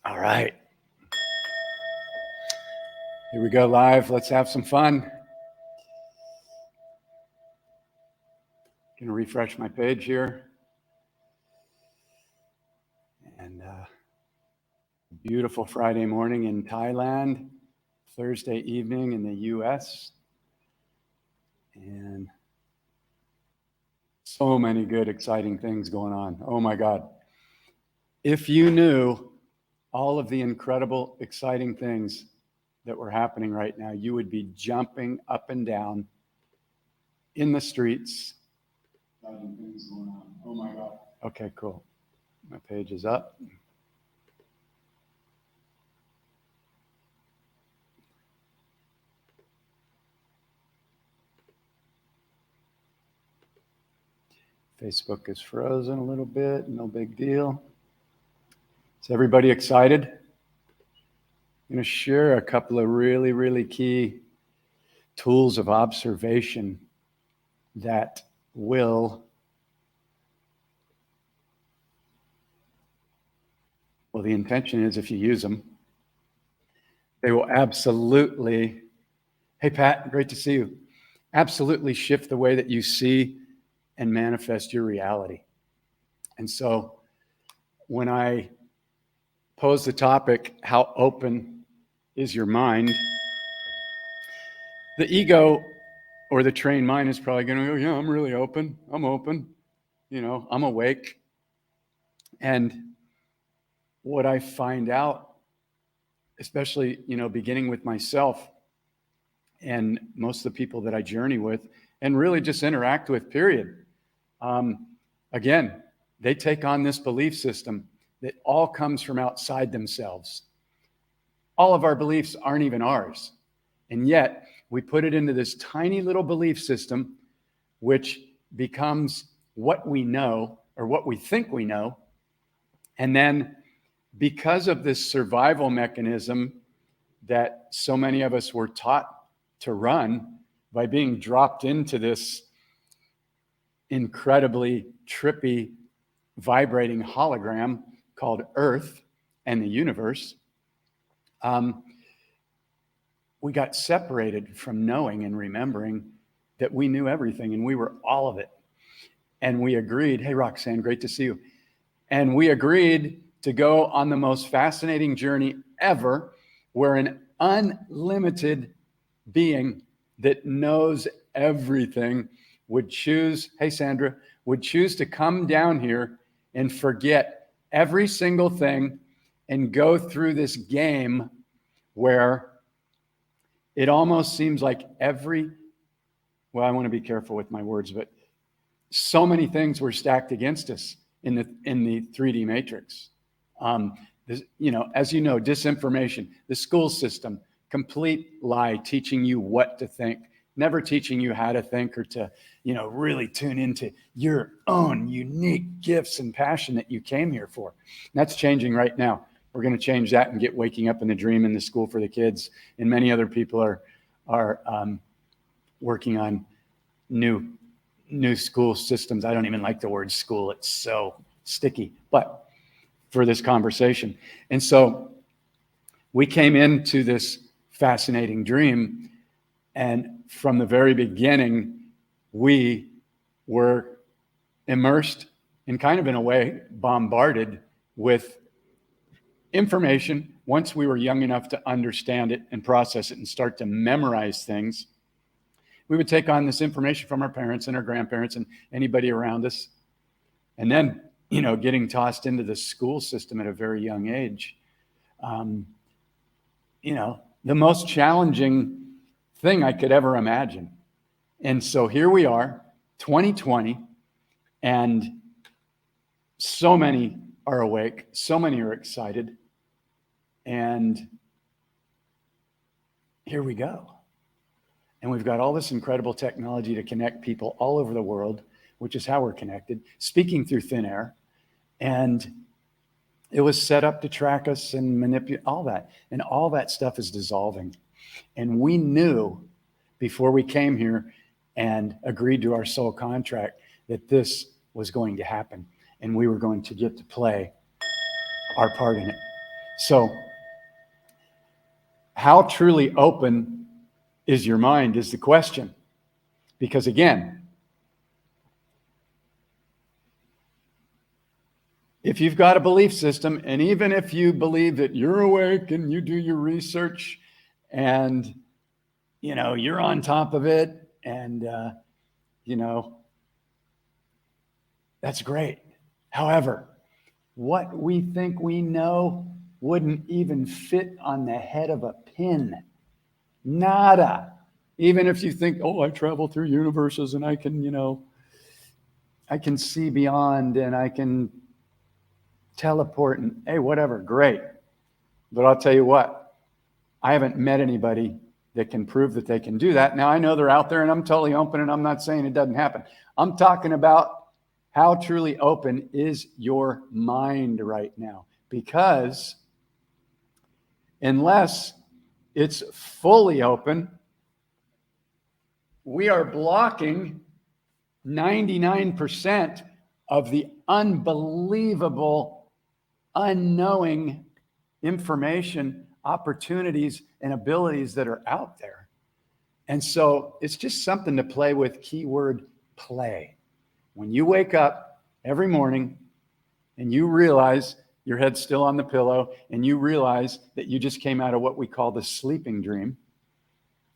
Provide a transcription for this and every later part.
All right. Here we go live. Let's have some fun. Gonna refresh my page here. And beautiful Friday morning in Thailand, Thursday evening in the US. And so many good, exciting things going on. Oh my God. If you knew all of the incredible, exciting things that were happening right now, you would be jumping up and down in the streets. Things going on. Oh my God. Okay, cool. My page is up. Facebook is frozen a little bit, no big deal. Is everybody excited? I'm going to share a couple of really, really key tools of observation that will, well, the intention is if you use them, they will absolutely, hey Pat, great to see you, absolutely shift the way that you see and manifest your reality. And so when I pose the topic, how open is your mind? The ego or the trained mind is probably going to go, yeah, I'm really open. I'm open. You know, I'm awake. And what I find out, especially, you know, beginning with myself and most of the people that I journey with and really just interact with, period. Again, they take on this belief system that all comes from outside themselves. All of our beliefs aren't even ours. And yet we put it into this tiny little belief system, which becomes what we know or what we think we know. And then because of this survival mechanism that so many of us were taught to run by being dropped into this incredibly trippy, vibrating hologram called Earth and the universe, we got separated from knowing and remembering that we knew everything and we were all of it. And we agreed, hey, Roxanne, great to see you. And we agreed to go on the most fascinating journey ever, where an unlimited being that knows everything would choose, hey, Sandra, would choose to come down here and forget every single thing and go through this game where it almost seems like well, I want to be careful with my words, but so many things were stacked against us in the 3D matrix. You know, as you know, disinformation, the school system, complete lie, teaching you what to think, never teaching you how to think or to, you know, really tune into your own unique gifts and passion that you came here for. And that's changing right now. We're going to change that and get Waking Up in the Dream in the School for the Kids. And many other people are working on new school systems. I don't even like the word school. It's so sticky, but for this conversation. And so we came into this fascinating dream, and from the very beginning, we were immersed and kind of in a way bombarded with information. Once we were young enough to understand it and process it and start to memorize things, we would take on this information from our parents and our grandparents and anybody around us. And then, you know, getting tossed into the school system at a very young age, you know, the most challenging thing I could ever imagine. And so here we are, 2020, and so many are awake, so many are excited, and here we go. And we've got all this incredible technology to connect people all over the world, which is how we're connected, speaking through thin air. And it was set up to track us and manipulate all that. And all that stuff is dissolving. And we knew before we came here and agreed to our soul contract that this was going to happen. And we were going to get to play our part in it. So how truly open is your mind is the question. Because again, if you've got a belief system, and even if you believe that you're awake and you do your research and, you're on top of it and, that's great. However, what we think we know wouldn't even fit on the head of a pin. Nada. Even if you think, oh, I travel through universes and I can, I can see beyond and I can teleport and hey, whatever, great. But I'll tell you what, I haven't met anybody that can prove that they can do that. Now I know they're out there and I'm totally open and I'm not saying it doesn't happen. I'm talking about how truly open is your mind right now? Because unless it's fully open, we are blocking 99% of the unbelievable, unknowing information, opportunities, and abilities that are out there. And so it's just something to play with, keyword play. When you wake up every morning and you realize your head's still on the pillow and you realize that you just came out of what we call the sleeping dream,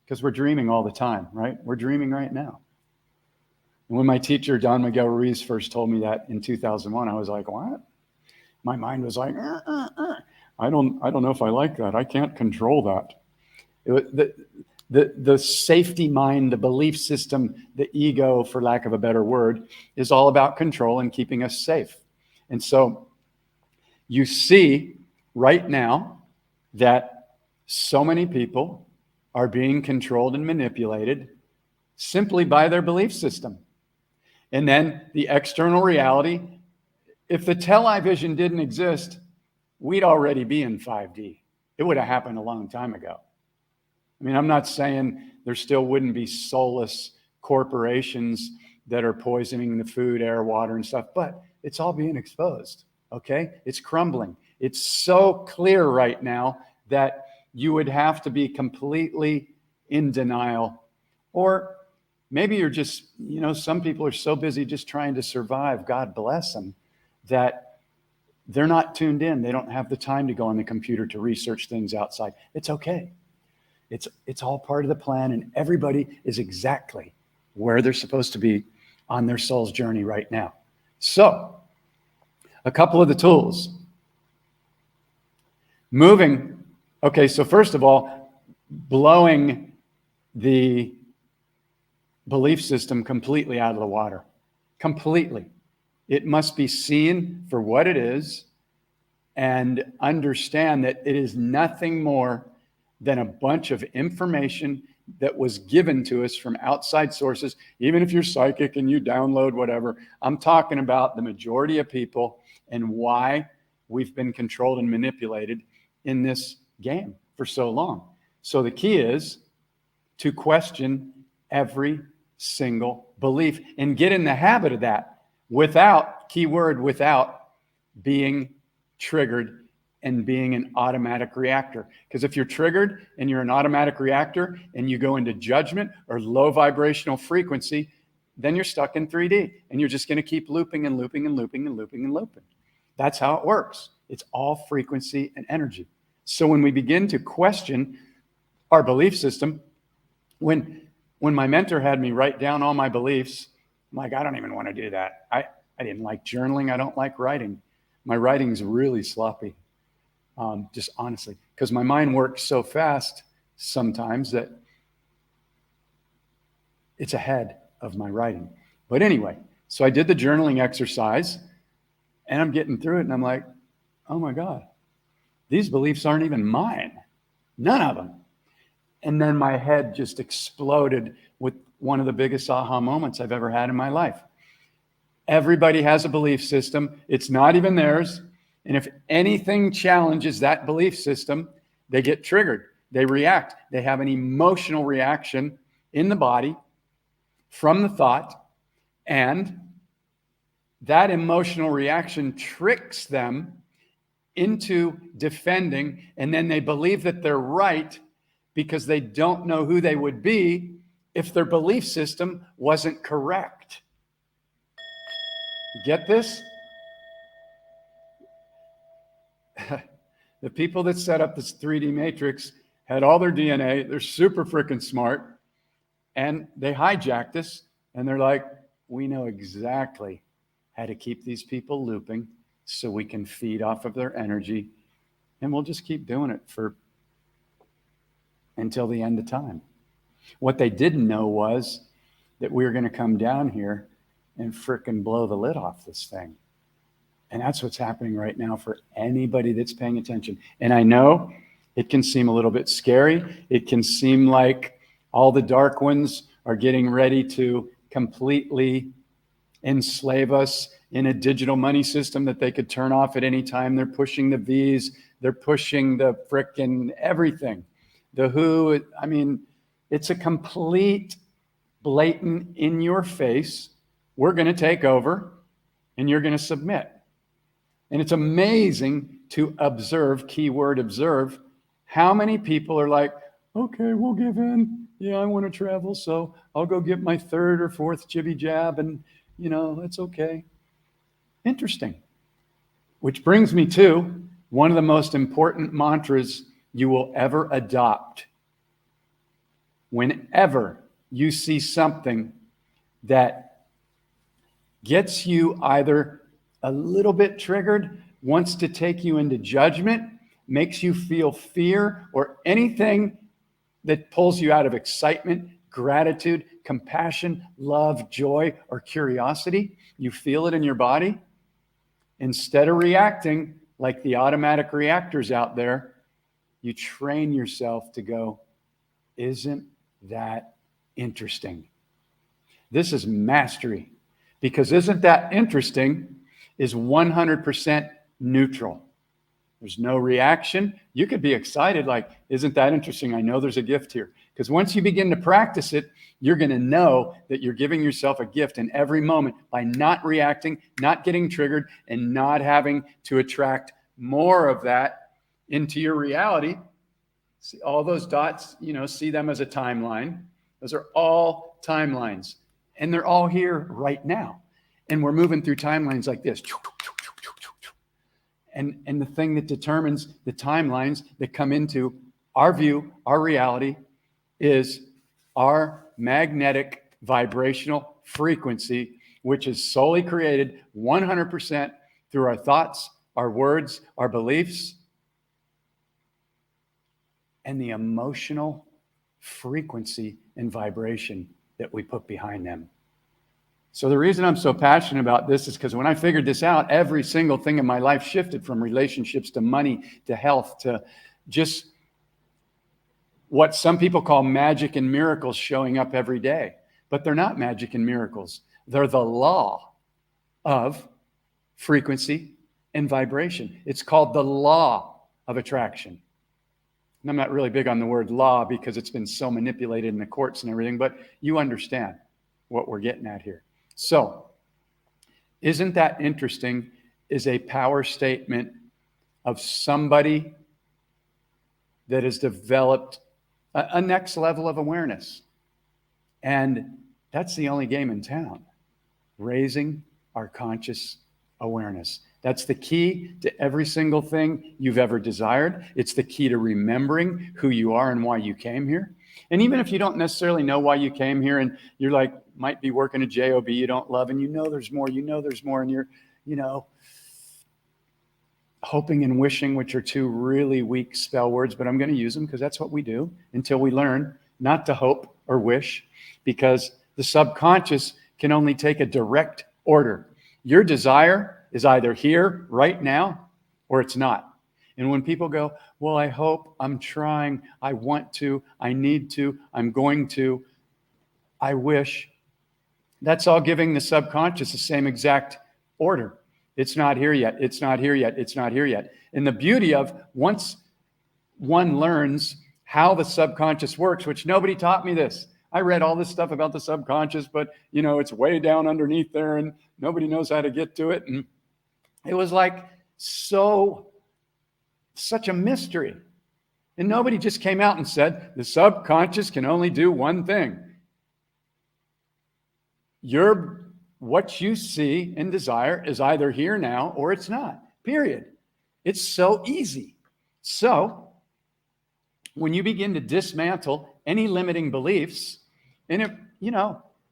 because we're dreaming all the time, right? We're dreaming right now. And when my teacher, Don Miguel Ruiz, first told me that in 2001, I was like, what? My mind was like, I don't know if I like that. I can't control that. The safety mind, the belief system, the ego, for lack of a better word, is all about control and keeping us safe. And so you see right now that so many people are being controlled and manipulated simply by their belief system. And then the external reality, if the television didn't exist, we'd already be in 5D. It would have happened a long time ago. I mean, I'm not saying there still wouldn't be soulless corporations that are poisoning the food, air, water, and stuff, but it's all being exposed, okay? It's crumbling. It's so clear right now that you would have to be completely in denial. Or maybe you're just, some people are so busy just trying to survive, God bless them, that they're not tuned in. They don't have the time to go on the computer to research things outside. It's okay. It's all part of the plan, and everybody is exactly where they're supposed to be on their soul's journey right now. So, a couple of the tools. Okay, so first of all, blowing the belief system completely out of the water. Completely. It must be seen for what it is and understand that it is nothing more than a bunch of information that was given to us from outside sources. Even if you're psychic and you download whatever, I'm talking about the majority of people and why we've been controlled and manipulated in this game for so long. So the key is to question every single belief and get in the habit of that without being triggered and being an automatic reactor. Because if you're triggered and you're an automatic reactor and you go into judgment or low vibrational frequency, then you're stuck in 3D and you're just going to keep looping and looping and looping and looping and looping. That's how it works. It's all frequency and energy. So when we begin to question our belief system, when my mentor had me write down all my beliefs, I'm like, I don't even want to do that. I didn't like journaling. I don't like writing. My writing's really sloppy. Just honestly, because my mind works so fast sometimes that it's ahead of my writing. But anyway, so I did the journaling exercise and I'm getting through it and I'm like, oh my God, these beliefs aren't even mine. None of them. And then my head just exploded with one of the biggest aha moments I've ever had in my life. Everybody has a belief system. It's not even theirs. And if anything challenges that belief system, they get triggered. They react. They have an emotional reaction in the body from the thought. And that emotional reaction tricks them into defending, and then they believe that they're right because they don't know who they would be if their belief system wasn't correct. You get this? The people that set up this 3D matrix had all their DNA. They're super freaking smart. And they hijacked us. And they're like, we know exactly how to keep these people looping so we can feed off of their energy. And we'll just keep doing it until the end of time. What they didn't know was that we were going to come down here and frickin' blow the lid off this thing. And that's what's happening right now for anybody that's paying attention. And I know it can seem a little bit scary. It can seem like all the dark ones are getting ready to completely enslave us in a digital money system that they could turn off at any time. They're pushing the V's. They're pushing the frickin' everything. The who, I mean, it's a complete, blatant, in your face, we're going to take over and you're going to submit. And it's amazing to observe, keyword observe, how many people are like, okay, we'll give in. Yeah, I want to travel, so I'll go get my third or fourth jibby jab and, it's okay. Interesting. Which brings me to one of the most important mantras you will ever adopt. Whenever you see something that gets you either a little bit triggered, wants to take you into judgment, makes you feel fear, or anything that pulls you out of excitement, gratitude, compassion, love, joy, or curiosity, you feel it in your body. Instead of reacting like the automatic reactors out there, you train yourself to go, isn't that interesting? This is mastery, because isn't that interesting is 100% neutral. There's no reaction. You could be excited, like, isn't that interesting? I know there's a gift here. Because once you begin to practice it, you're going to know that you're giving yourself a gift in every moment by not reacting, not getting triggered, and not having to attract more of that into your reality. See all those dots, see them as a timeline. Those are all timelines. And they're all here right now. And we're moving through timelines like this. And the thing that determines the timelines that come into our view, our reality, is our magnetic vibrational frequency, which is solely created 100% through our thoughts, our words, our beliefs, and the emotional frequency and vibration that we put behind them. So the reason I'm so passionate about this is because when I figured this out, every single thing in my life shifted, from relationships to money to health to just what some people call magic and miracles showing up every day. But they're not magic and miracles. They're the law of frequency and vibration. It's called the law of attraction. And I'm not really big on the word law because it's been so manipulated in the courts and everything, but you understand what we're getting at here. So, isn't that interesting? Is a power statement of somebody that has developed a next level of awareness. And that's the only game in town, raising our conscious awareness. That's the key to every single thing you've ever desired. It's the key to remembering who you are and why you came here. And even if you don't necessarily know why you came here, and you're like, might be working a job you don't love, and there's more, and you're, hoping and wishing, which are two really weak spell words, but I'm going to use them because that's what we do until we learn not to hope or wish, because the subconscious can only take a direct order. Your desire is either here right now or it's not. And when people go, well, I hope, I'm trying, I want to, I need to, I'm going to, I wish, that's all giving the subconscious the same exact order. It's not here yet. It's not here yet. It's not here yet. And the beauty of, once one learns how the subconscious works, which nobody taught me this. I read all this stuff about the subconscious, but it's way down underneath there and nobody knows how to get to it. And it was like so It's such a mystery. And nobody just came out and said, the subconscious can only do one thing. What you see and desire is either here now or it's not, period. It's so easy. So when you begin to dismantle any limiting beliefs, and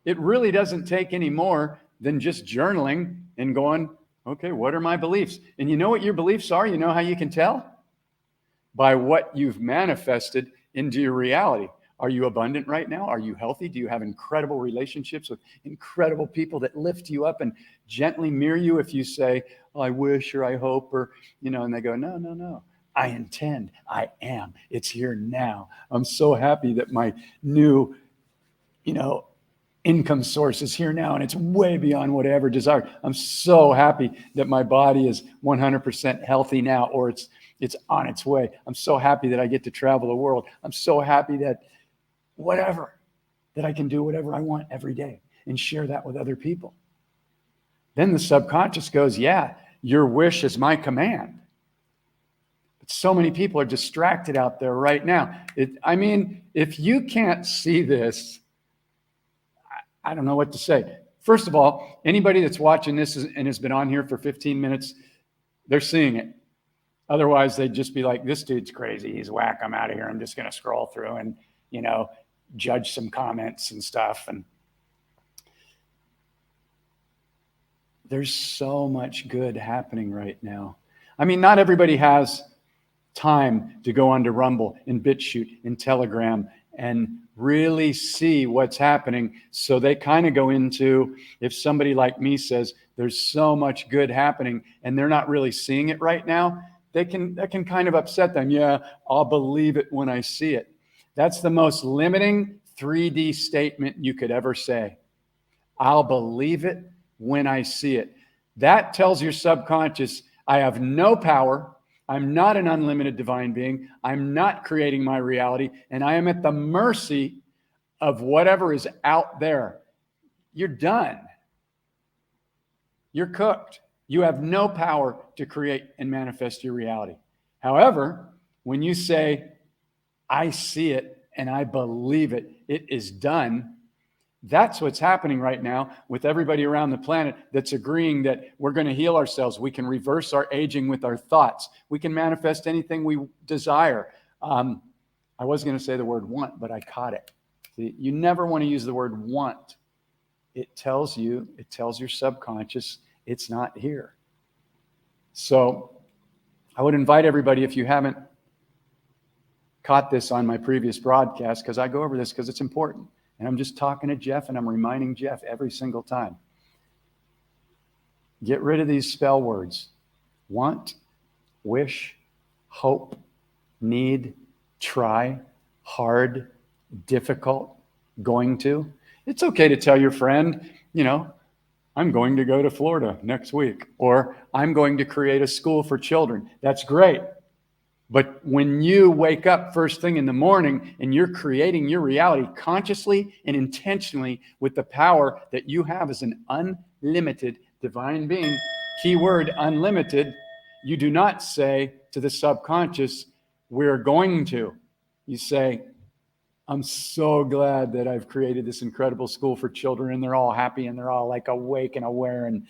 it really doesn't take any more than just journaling and going, okay, what are my beliefs? And you know what your beliefs are? You know how you can tell? By what you've manifested into your reality. Are you abundant right now? Are you healthy? Do you have incredible relationships with incredible people that lift you up and gently mirror you if you say, oh, I wish, or I hope, or, and they go, no. I intend, I am, it's here now. I'm so happy that my new, income source is here now, and it's way beyond what I ever desired. I'm so happy that my body is 100% healthy now, or it's on its way. I'm so happy that I get to travel the world. I'm so happy that that I can do whatever I want every day and share that with other people. Then the subconscious goes, yeah, your wish is my command. But so many people are distracted out there right now. If you can't see this, I don't know what to say. First of all, anybody that's watching this and has been on here for 15 minutes, they're seeing it. Otherwise, they'd just be like, this dude's crazy. He's whack. I'm out of here. I'm just going to scroll through and, judge some comments and stuff. And there's so much good happening right now. Not everybody has time to go onto Rumble and BitChute and Telegram and really see what's happening. So they kind of go into, if somebody like me says there's so much good happening and they're not really seeing it right now, that can kind of upset them. Yeah, I'll believe it when I see it. That's the most limiting 3D statement you could ever say. I'll believe it when I see it. That tells your subconscious, I have no power. I'm not an unlimited divine being. I'm not creating my reality, and I am at the mercy of whatever is out there. You're done. You're cooked. You have no power to create and manifest your reality. However, when you say, I see it and I believe it, it is done. That's what's happening right now with everybody around the planet that's agreeing that we're going to heal ourselves. We can reverse our aging with our thoughts. We can manifest anything we desire. I was going to say the word want, but I caught it. You never want to use the word want. It tells your subconscious it's not here. So I would invite everybody, if you haven't caught this on my previous broadcast, because I go over this because it's important. And I'm just talking to Jeff and I'm reminding Jeff every single time. Get rid of these spell words. Want, wish, hope, need, try, hard, difficult, going to. It's okay to tell your friend, I'm going to go to Florida next week, or I'm going to create a school for children. That's great. But when you wake up first thing in the morning and you're creating your reality consciously and intentionally with the power that you have as an unlimited divine being, keyword unlimited, you do not say to the subconscious, we're going to. You say, I'm so glad that I've created this incredible school for children and they're all happy and they're all like awake and aware and,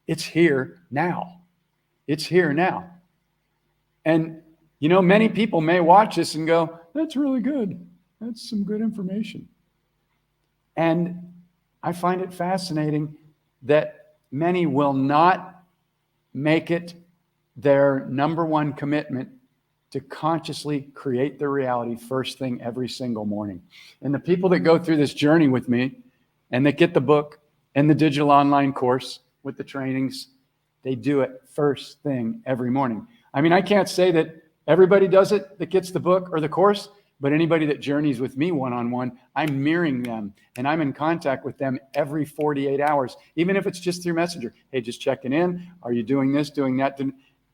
it's here now. It's here now. And, many people may watch this and go, that's really good. That's some good information. And I find it fascinating that many will not make it their number one commitment to consciously create their reality first thing every single morning. And the people that go through this journey with me and that get the book and the digital online course with the trainings, they do it first thing every morning. I can't say that everybody does it that gets the book or the course, but anybody that journeys with me one-on-one, I'm mirroring them and I'm in contact with them every 48 hours, even if it's just through Messenger. Hey, just checking in. Are you doing this, doing that?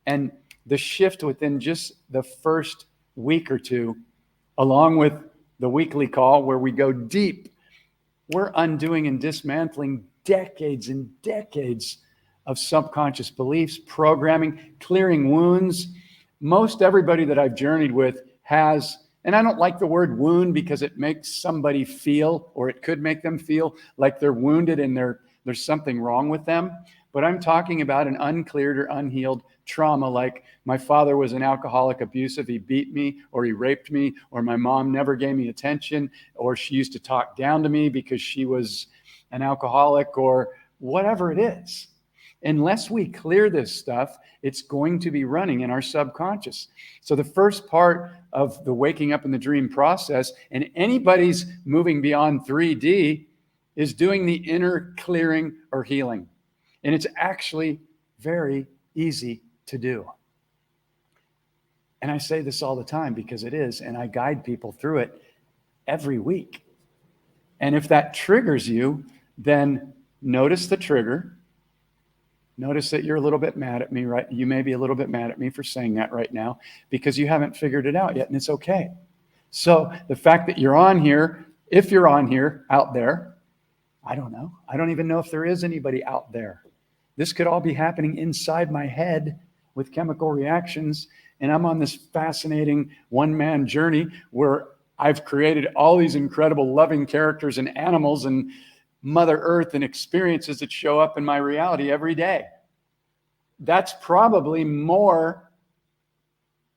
And the shift within just the first week or two, along with the weekly call where we go deep, we're undoing and dismantling decades and decades of subconscious beliefs, programming, clearing wounds, most everybody that I've journeyed with has, and I don't like the word wound because it makes somebody feel, or it could make them feel like they're wounded and there's something wrong with them. But I'm talking about an uncleared or unhealed trauma, like my father was an alcoholic, abusive, he beat me, or he raped me, or my mom never gave me attention, or she used to talk down to me because she was an alcoholic, or whatever it is. Unless we clear this stuff, it's going to be running in our subconscious. So the first part of the waking up in the dream process, and anybody's moving beyond 3D, is doing the inner clearing or healing. And it's actually very easy to do. And I say this all the time because it is, and I guide people through it every week. And if that triggers you, then notice the trigger. Notice that you're a little bit mad at me, right? You may be a little bit mad at me for saying that right now because you haven't figured it out yet, and it's okay. So the fact that you're on here, if you're on here, out there, I don't know. I don't even know if there is anybody out there. This could all be happening inside my head with chemical reactions, and I'm on this fascinating one-man journey where I've created all these incredible loving characters and animals and Mother Earth and experiences that show up in my reality every day. That's probably more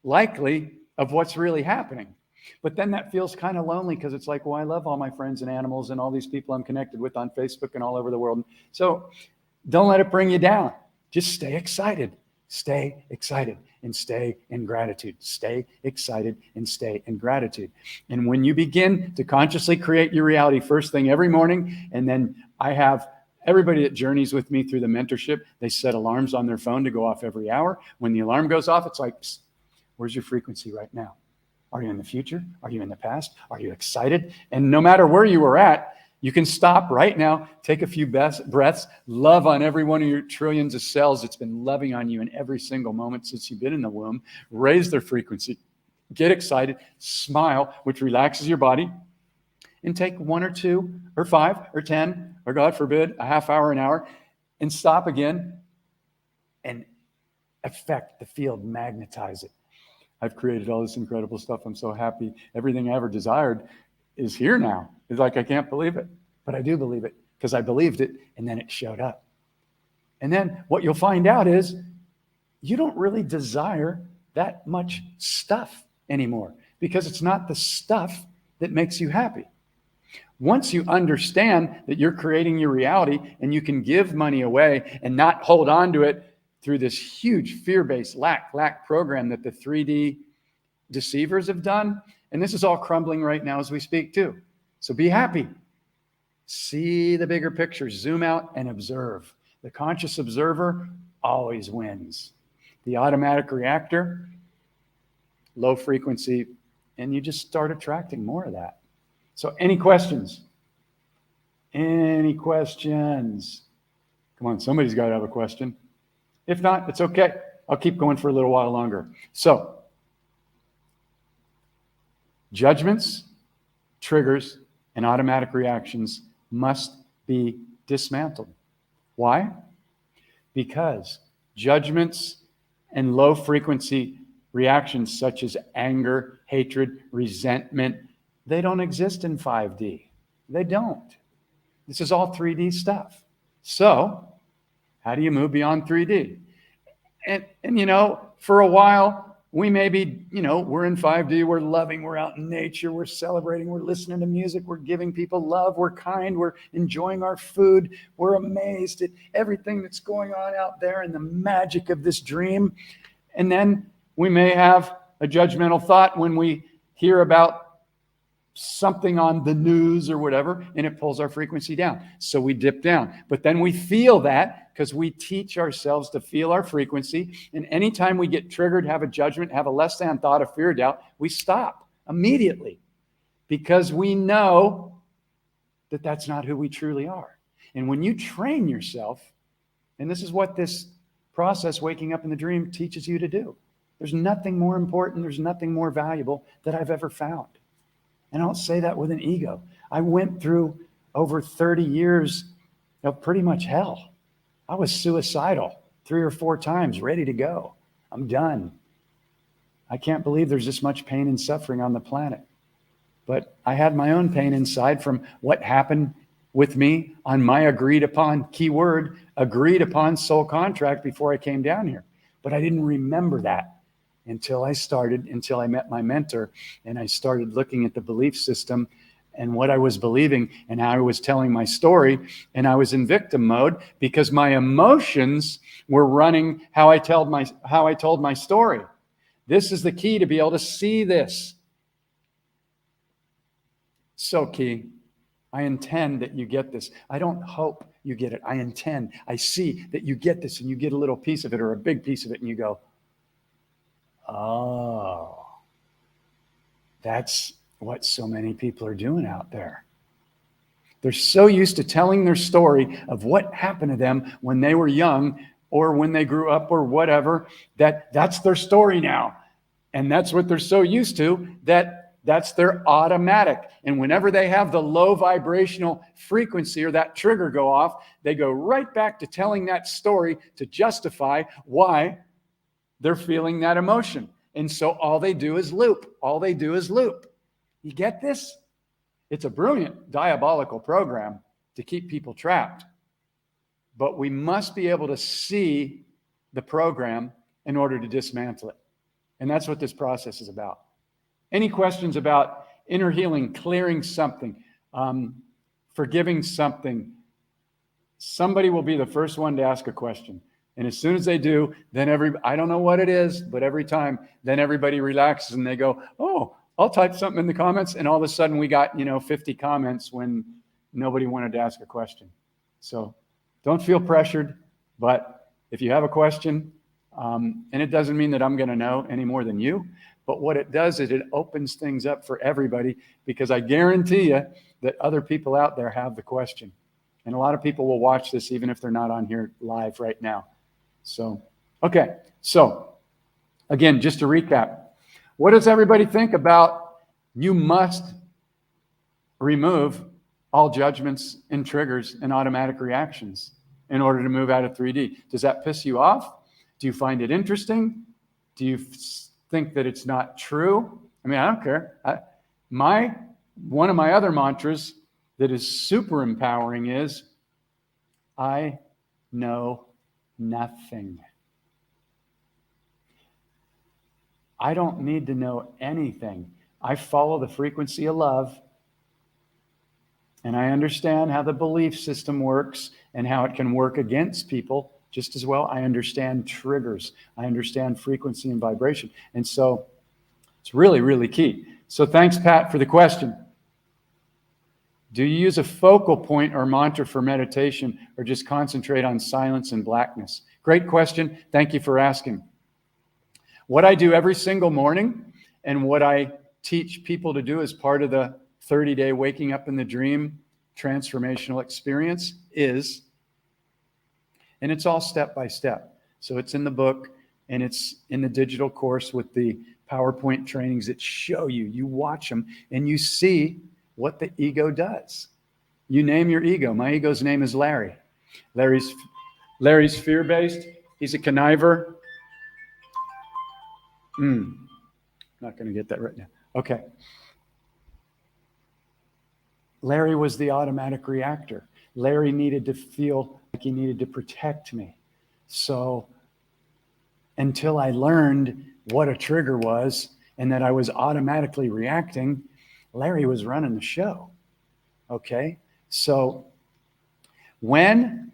likely of what's really happening. But then that feels kind of lonely because it's like, well, I love all my friends and animals and all these people I'm connected with on Facebook and all over the world. So don't let it bring you down. Just stay excited and stay in gratitude. Stay excited and stay in gratitude. And when you begin to consciously create your reality first thing every morning, and then I have everybody that journeys with me through the mentorship, they set alarms on their phone to go off every hour. When the alarm goes off, it's like, psst, where's your frequency right now? Are you in the future? Are you in the past? Are you excited? And no matter where you were at, you can stop right now, take a few breaths, love on every one of your trillions of cells that's been loving on you in every single moment since you've been in the womb. Raise their frequency, get excited, smile, which relaxes your body, and take 1 or 2 or 5 or 10, or God forbid, a half hour, an hour, and stop again and affect the field, magnetize it. I've created all this incredible stuff. I'm so happy. Everything I ever desired is here now. It's like, I can't believe it, but I do believe it because I believed it and then it showed up. And then what you'll find out is you don't really desire that much stuff anymore because it's not the stuff that makes you happy. Once you understand that you're creating your reality and you can give money away and not hold on to it through this huge fear-based lack program that the 3D deceivers have done. And this is all crumbling right now as we speak too. So be happy. See the bigger picture, zoom out and observe. The conscious observer always wins. The automatic reactor, low frequency, and you just start attracting more of that. So any questions? Any questions? Come on, somebody's got to have a question. If not, it's okay. I'll keep going for a little while longer. So, judgments, triggers, and automatic reactions must be dismantled. Why? Because judgments and low frequency reactions such as anger, hatred, resentment, they don't exist in 5D. They don't. This is all 3D stuff. So, how do you move beyond 3D? And you know, for a while, we may be, you know, we're in 5D, we're loving, we're out in nature, we're celebrating, we're listening to music, we're giving people love, we're kind, we're enjoying our food, we're amazed at everything that's going on out there and the magic of this dream. And then we may have a judgmental thought when we hear about something on the news or whatever, and it pulls our frequency down. So we dip down. But then we feel that because we teach ourselves to feel our frequency. And anytime we get triggered, have a judgment, have a less than thought of fear or doubt, we stop immediately because we know that that's not who we truly are. And when you train yourself, and this is what this process, waking up in the dream, teaches you to do. There's nothing more important, there's nothing more valuable that I've ever found. And I don't say that with an ego. I went through over 30 years of pretty much hell. I was suicidal 3 or 4 times, ready to go. I'm done. I can't believe there's this much pain and suffering on the planet. But I had my own pain inside from what happened with me on my agreed upon, keyword, agreed upon soul contract before I came down here. But I didn't remember that until I met my mentor, and I started looking at the belief system and what I was believing and how I was telling my story. And I was in victim mode because my emotions were running how I told my story. This is the key to be able to see this. So key. I intend that you get this. I don't hope you get it. I intend. I see that you get this, and you get a little piece of it or a big piece of it, and you go, oh, that's what so many people are doing out there. They're so used to telling their story of what happened to them when they were young or when they grew up or whatever, that's their story now. And that's what they're so used to, that's their automatic. And whenever they have the low vibrational frequency or that trigger go off, they go right back to telling that story to justify why they're feeling that emotion. And so all they do is loop. You get this? It's a brilliant diabolical program to keep people trapped. But we must be able to see the program in order to dismantle it. And that's what this process is about. Any questions about inner healing, clearing something, forgiving something? Somebody will be the first one to ask a question. And as soon as they do, then I don't know what it is, but every time, then everybody relaxes and they go, oh, I'll type something in the comments. And all of a sudden we got, 50 comments when nobody wanted to ask a question. So don't feel pressured, but if you have a question, and it doesn't mean that I'm going to know any more than you, but what it does is it opens things up for everybody, because I guarantee you that other people out there have the question. And a lot of people will watch this even if they're not on here live right now. So, okay. So again, just to recap, what does everybody think about you must remove all judgments and triggers and automatic reactions in order to move out of 3D? Does that piss you off? Do you find it interesting? Do you think that it's not true? I mean, I don't care. One of my other mantras that is super empowering is, I know nothing. I don't need to know anything. I follow the frequency of love, and I understand how the belief system works and how it can work against people just as well. I understand triggers. I understand frequency and vibration. And so it's really, really key. So thanks, Pat, for the question. Do you use a focal point or mantra for meditation, or just concentrate on silence and blackness? Great question. Thank you for asking. What I do every single morning, and what I teach people to do as part of the 30-day Waking Up in the Dream transformational experience is, and it's all step by step. So it's in the book, and it's in the digital course with the PowerPoint trainings that show you. You watch them, and you see what the ego does. You name your ego. My ego's name is Larry. Larry's fear-based. He's a conniver. Not going to get that right now. Okay. Larry was the automatic reactor. Larry needed to feel like he needed to protect me. So until I learned what a trigger was and that I was automatically reacting, Larry was running the show. Okay? So when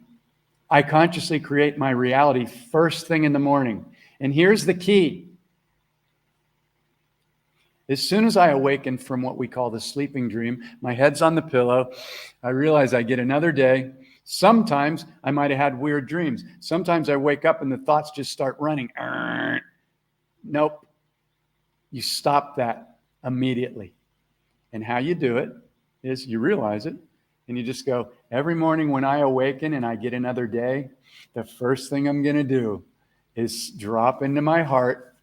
I consciously create my reality first thing in the morning, and here's the key. As soon as I awaken from what we call the sleeping dream, my head's on the pillow, I realize I get another day. Sometimes I might have had weird dreams. Sometimes I wake up and the thoughts just start running. Nope. You stop that immediately. And how you do it is you realize it, and you just go, every morning when I awaken and I get another day, the first thing I'm going to do is drop into my heart.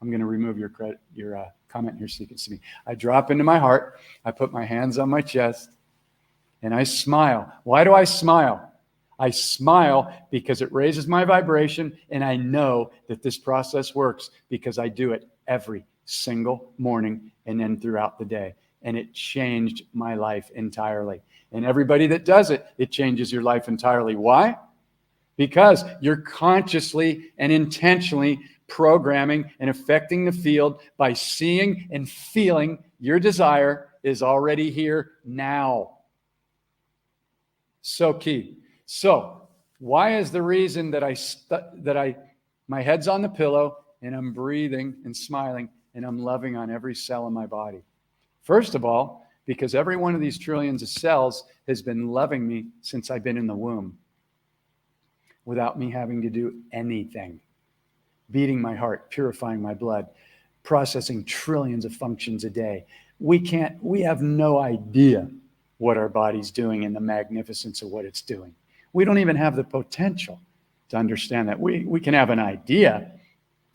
I'm going to remove your comment here so you can see me. I drop into my heart. I put my hands on my chest, and I smile. Why do I smile? I smile because it raises my vibration, and I know that this process works because I do it every single morning and then throughout the day. And it changed my life entirely. And everybody that does it, it changes your life entirely. Why? Because you're consciously and intentionally programming and affecting the field by seeing and feeling your desire is already here now. So key. So why is the reason that my head's on the pillow and I'm breathing and smiling and I'm loving on every cell in my body? First of all, because every one of these trillions of cells has been loving me since I've been in the womb without me having to do anything. Beating my heart, purifying my blood, processing trillions of functions a day. We have no idea what our body's doing and the magnificence of what it's doing. We don't even have the potential to understand that. We can have an idea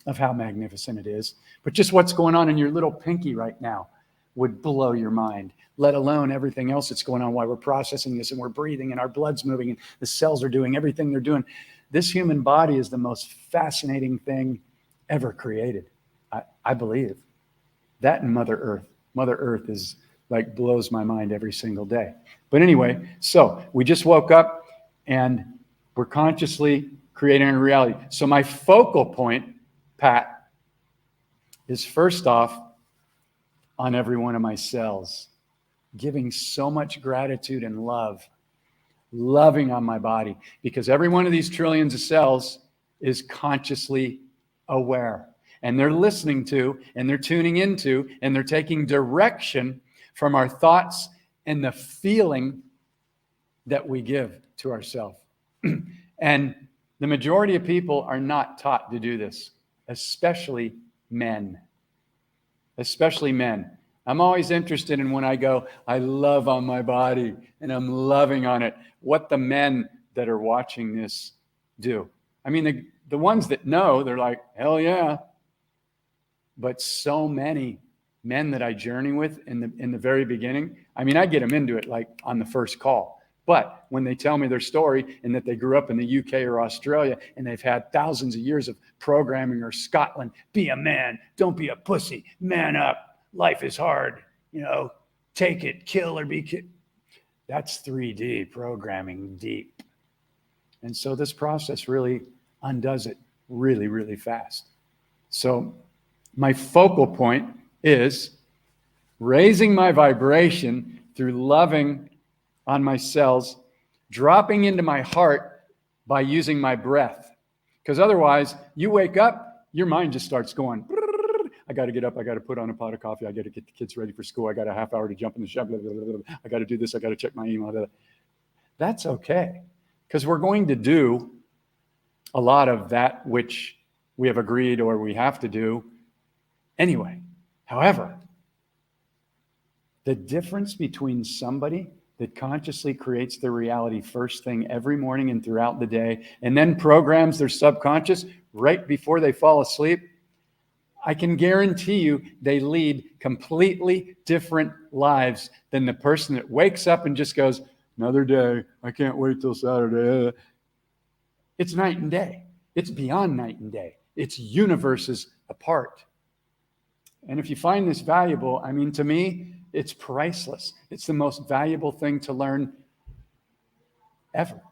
of how magnificent it is, but just what's going on in your little pinky right now would blow your mind, let alone everything else that's going on while we're processing this and we're breathing and our blood's moving and the cells are doing everything they're doing. This human body is the most fascinating thing ever created. I believe that in Mother Earth. Mother Earth is like blows my mind every single day. But anyway, so we just woke up and we're consciously creating a reality. So my focal point, Pat, is first off on every one of my cells, giving so much gratitude and love, loving on my body, because every one of these trillions of cells is consciously aware. And they're listening to, and they're tuning into, and they're taking direction from our thoughts and the feeling that we give to ourselves. And the majority of people are not taught to do this, especially men. Especially men. I'm always interested in when I go, I love on my body and I'm loving on it, what the men that are watching this do. I mean, the ones that know, they're like, hell yeah. But so many men that I journey with in the very beginning, I mean, I get them into it like on the first call. But when they tell me their story and that they grew up in the UK or Australia and they've had thousands of years of programming, or Scotland, be a man, don't be a pussy, man up, life is hard, take it, kill or be killed. That's 3D programming deep. And so this process really undoes it really, really fast. So my focal point is raising my vibration through loving on my cells, dropping into my heart by using my breath. Because otherwise, you wake up, your mind just starts going, I got to get up, I got to put on a pot of coffee, I got to get the kids ready for school, I got a half hour to jump in the shower, I got to do this, I got to check my email. That's okay, because we're going to do a lot of that which we have agreed or we have to do anyway. However, the difference between somebody that consciously creates their reality first thing every morning and throughout the day, and then programs their subconscious right before they fall asleep, I can guarantee you they lead completely different lives than the person that wakes up and just goes, another day, I can't wait till Saturday. It's night and day. It's beyond night and day. It's universes apart. And if you find this valuable, I mean, to me, it's priceless. It's the most valuable thing to learn ever.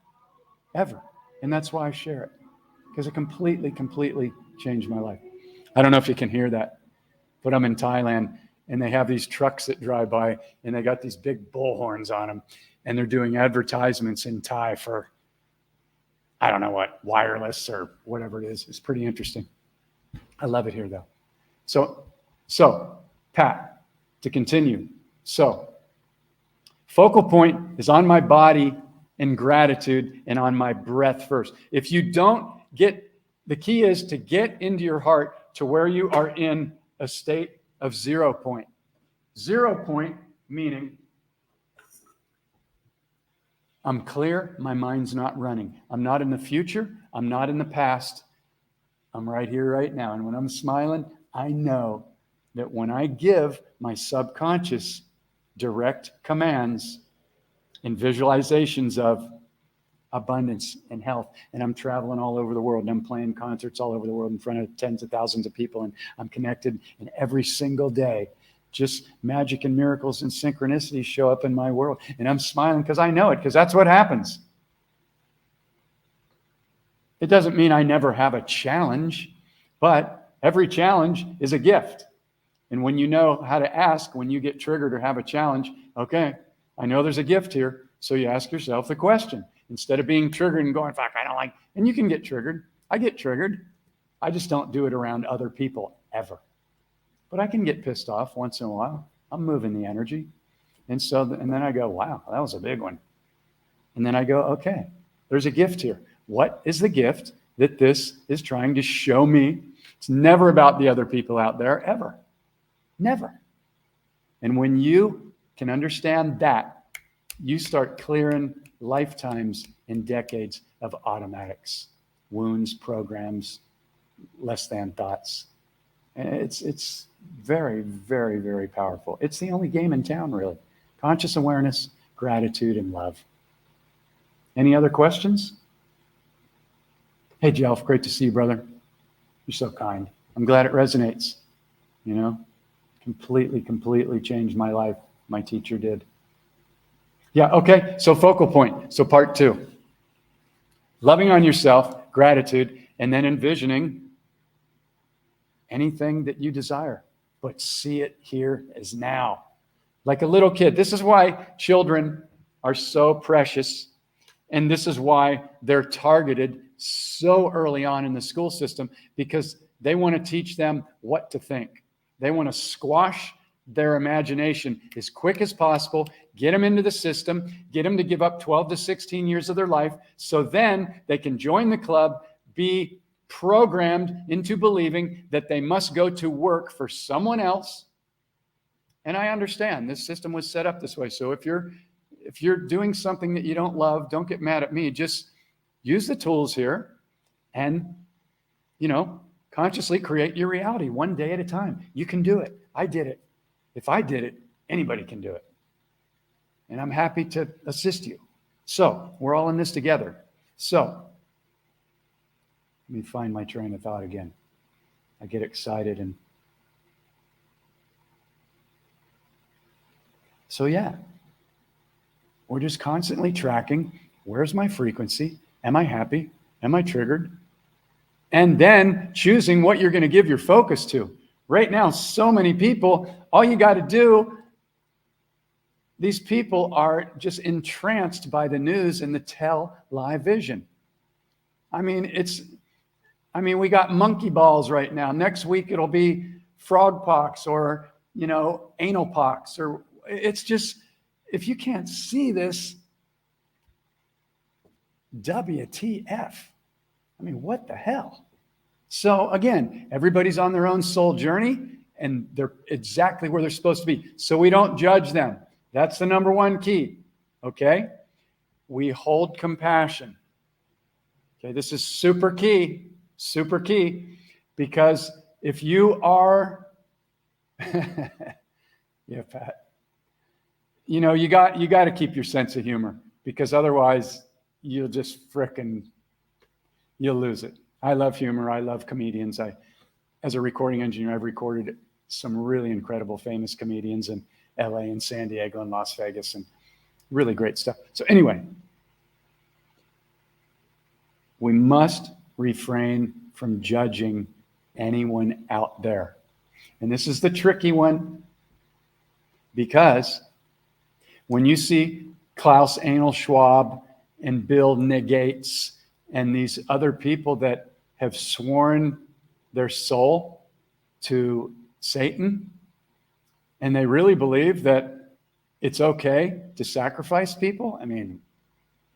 And that's why I share it, because it completely changed my life. I don't know if you can hear that, but I'm in Thailand and they have these trucks that drive by and they got these big bullhorns on them and they're doing advertisements in Thai for, I don't know what, wireless or whatever it is. It's pretty interesting. I love it here though. So Pat, to continue. So focal point is on my body in gratitude and on my breath first. If you don't get, the key is to get into your heart to where you are in a state of 0 point. 0 point meaning I'm clear, my mind's not running. I'm not in the future, I'm not in the past. I'm right here, right now. And when I'm smiling, I know that when I give my subconscious direct commands and visualizations of abundance and health. And I'm traveling all over the world, and I'm playing concerts all over the world in front of tens of thousands of people. And I'm connected, and every single day, just magic and miracles and synchronicities show up in my world. And I'm smiling because I know it, because that's what happens. It doesn't mean I never have a challenge, but every challenge is a gift. And when you know how to ask, when you get triggered or have a challenge, okay, I know there's a gift here. So you ask yourself the question instead of being triggered and going, fuck, I don't like, and you can get triggered. I get triggered. I just don't do it around other people ever. But I can get pissed off once in a while. I'm moving the energy. And then I go, wow, that was a big one. And then I go, okay, there's a gift here. What is the gift that this is trying to show me? It's never about the other people out there, ever. Never. And when you can understand that, you start clearing lifetimes and decades of automatics, wounds, programs, less than thoughts. And it's very, very, very powerful. It's the only game in town, really. Conscious awareness, gratitude, and love. Any other questions? Hey, Jelf, great to see you, brother. You're so kind. I'm glad it resonates. You know, completely changed my life. My teacher did. Yeah, okay. So focal point. So part 2. Loving on yourself, gratitude, and then envisioning anything that you desire, but see it here as now. Like a little kid. This is why children are so precious. And this is why they're targeted so early on in the school system, because they want to teach them what to think. They want to squash their imagination as quick as possible, get them into the system, get them to give up 12 to 16 years of their life, so then they can join the club, be programmed into believing that they must go to work for someone else. And I understand this system was set up this way. So if you're doing something that you don't love, don't get mad at me. Just use the tools here and, consciously create your reality one day at a time. You can do it. I did it. If I did it, anybody can do it. And I'm happy to assist you. So we're all in this together. So let me find my train of thought again. I get excited and so yeah. We're just constantly tracking, where's my frequency? Am I happy? Am I triggered? And then choosing what you're going to give your focus to. Right now, so many people, all you got to do, these people are just entranced by the news and the live vision. We got monkey balls right now. Next week, it'll be frog pox or, anal pox, or it's just, if you can't see this, WTF? What the hell? So again, everybody's on their own soul journey and they're exactly where they're supposed to be. So we don't judge them. That's the number one key. Okay? We hold compassion. Okay, this is super key, because if you are, yeah, Pat, you got to keep your sense of humor, because otherwise you'll just you'll lose it. I love humor. I love comedians. As a recording engineer, I've recorded some really incredible, famous comedians in LA and San Diego and Las Vegas, and really great stuff. So anyway, we must refrain from judging anyone out there. And this is the tricky one, because when you see Klaus Anal Schwab and Bill Gates and these other people that have sworn their soul to Satan, and they really believe that it's okay to sacrifice people,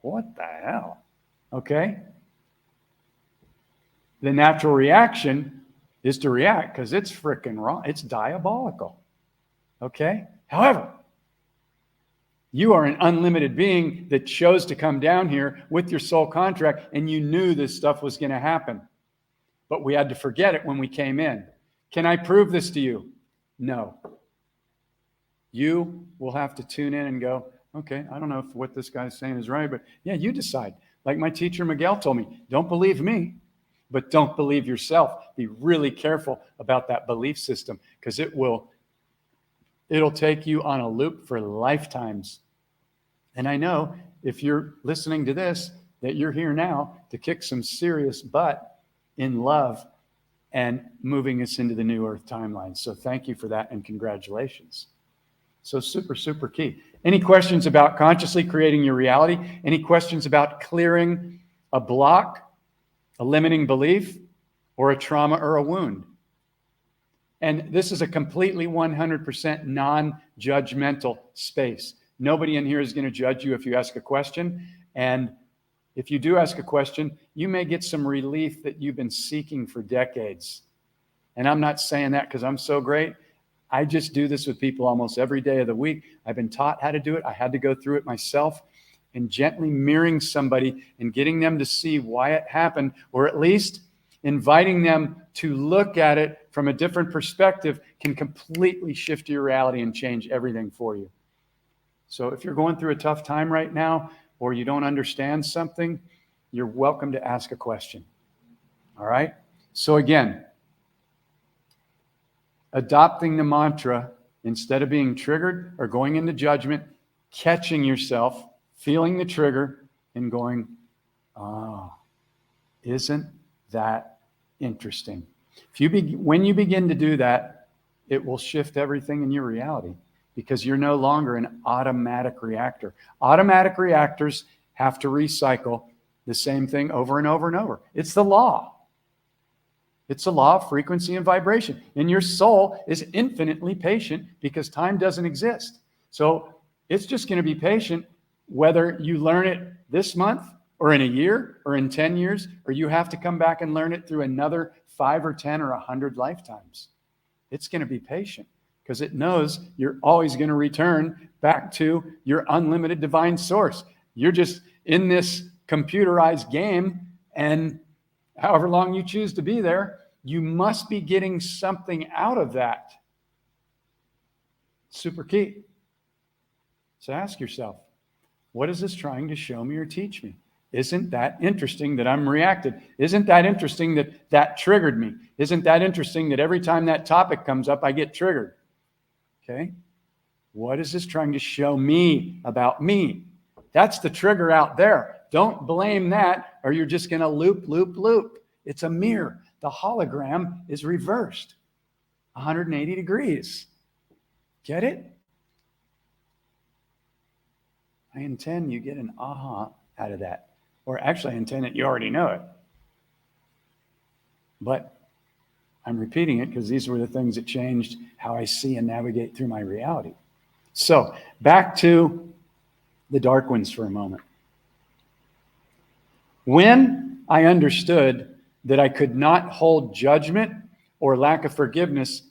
what the hell? Okay? The natural reaction is to react because it's freaking wrong. It's diabolical. Okay? However, you are an unlimited being that chose to come down here with your soul contract, and you knew this stuff was going to happen. But we had to forget it when we came in. Can I prove this to you? No. You will have to tune in and go, okay, I don't know if what this guy's saying is right, but yeah, you decide. Like my teacher Miguel told me, don't believe me, but don't believe yourself. Be really careful about that belief system, because it'll take you on a loop for lifetimes. And I know if you're listening to this, that you're here now to kick some serious butt in love and moving us into the new earth timeline. So thank you for that, and congratulations. So super, super key. Any questions about consciously creating your reality? Any questions about clearing a block, a limiting belief, or a trauma or a wound? And this is a completely 100% non-judgmental space. Nobody in here is going to judge you if you ask a question. And if you do ask a question, you may get some relief that you've been seeking for decades. And I'm not saying that because I'm so great. I just do this with people almost every day of the week. I've been taught how to do it. I had to go through it myself. And gently mirroring somebody and getting them to see why it happened, or at least inviting them to look at it from a different perspective, can completely shift your reality and change everything for you. So if you're going through a tough time right now, or you don't understand something, you're welcome to ask a question. All right? So again, adopting the mantra, instead of being triggered or going into judgment, catching yourself, feeling the trigger, and going, oh, isn't that interesting? When you begin to do that, it will shift everything in your reality, because you're no longer an automatic reactor. Automatic reactors have to recycle the same thing over and over and over. It's the law. It's the law of frequency and vibration. And your soul is infinitely patient, because time doesn't exist. So it's just going to be patient whether you learn it this month or in a year or in 10 years, or you have to come back and learn it through another 5 or 10 or 100 lifetimes. It's going to be patient, because it knows you're always going to return back to your unlimited divine source. You're just in this computerized game, and however long you choose to be there, you must be getting something out of that. Super key. So ask yourself, what is this trying to show me or teach me? Isn't that interesting that I'm reacted? Isn't that interesting that that triggered me? Isn't that interesting that every time that topic comes up, I get triggered? Okay. What is this trying to show me about me? That's the trigger out there. Don't blame that, or you're just going to loop, loop, loop. It's a mirror. The hologram is reversed 180 degrees. Get it? I intend you get an aha out of that. Or actually, I intend that you already know it. But I'm repeating it because these were the things that changed how I see and navigate through my reality. So back to the dark ones for a moment. When I understood that I could not hold judgment or lack of forgiveness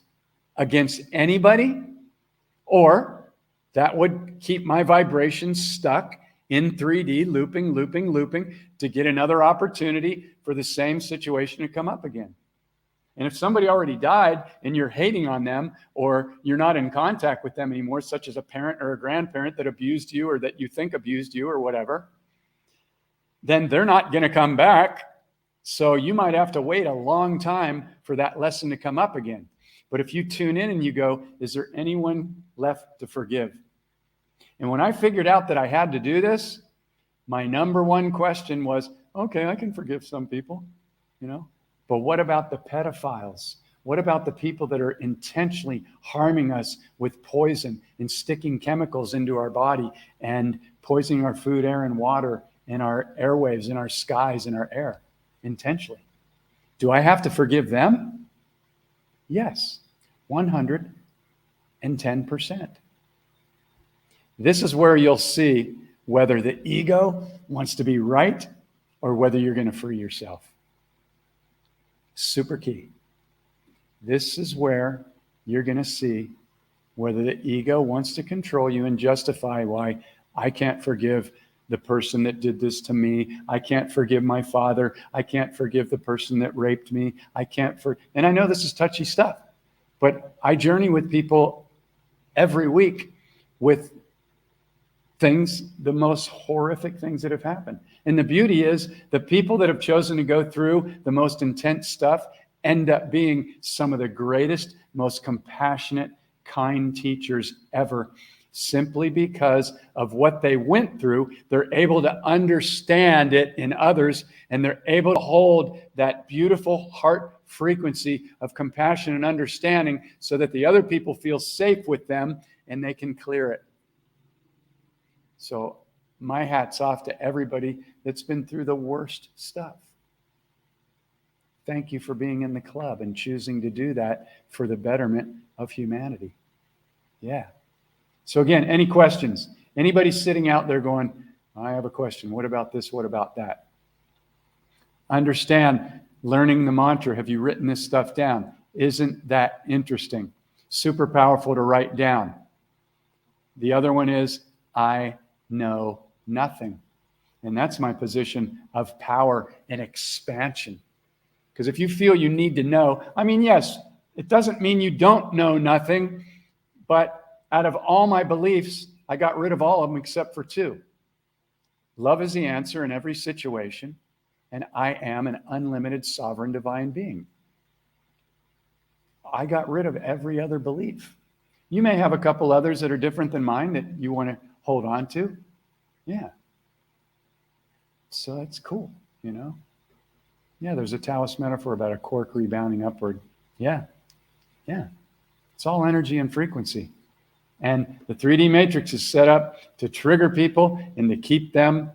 against anybody, or that would keep my vibrations stuck in 3D, looping, looping, looping, to get another opportunity for the same situation to come up again. And if somebody already died and you're hating on them, or you're not in contact with them anymore, such as a parent or a grandparent that abused you, or that you think abused you, or whatever, then they're not going to come back. So you might have to wait a long time for that lesson to come up again. But if you tune in and you go, is there anyone left to forgive? And when I figured out that I had to do this, my number one question was, okay, I can forgive some people, but what about the pedophiles? What about the people that are intentionally harming us with poison and sticking chemicals into our body and poisoning our food, air, and water, and our airwaves, and our skies, and our air intentionally? Do I have to forgive them? Yes, 110%. This is where you'll see whether the ego wants to be right or whether you're going to free yourself. Super key. This is where you're going to see whether the ego wants to control you and justify why I can't forgive the person that did this to me. I can't forgive my father. I can't forgive the person that raped me. And I know this is touchy stuff, but I journey with people every week with things, the most horrific things that have happened. And the beauty is the people that have chosen to go through the most intense stuff end up being some of the greatest, most compassionate, kind teachers ever. Simply because of what they went through, they're able to understand it in others, and they're able to hold that beautiful heart frequency of compassion and understanding so that the other people feel safe with them and they can clear it. So my hat's off to everybody that's been through the worst stuff. Thank you for being in the club and choosing to do that for the betterment of humanity. Yeah. So again, any questions? Anybody sitting out there going, I have a question. What about this? What about that? Understand, learning the mantra. Have you written this stuff down? Isn't that interesting? Super powerful to write down. The other one is, I know nothing. And that's my position of power and expansion. Because if you feel you need to know, I mean, yes, it doesn't mean you don't know nothing, but out of all my beliefs, I got rid of all of them except for two. Love is the answer in every situation, and I am an unlimited sovereign divine being. I got rid of every other belief. You may have a couple others that are different than mine that you want to hold on to. Yeah. So that's cool, you know? Yeah, there's a Taoist metaphor about a cork rebounding upward. Yeah. Yeah. It's all energy and frequency. And the 3D matrix is set up to trigger people and to keep them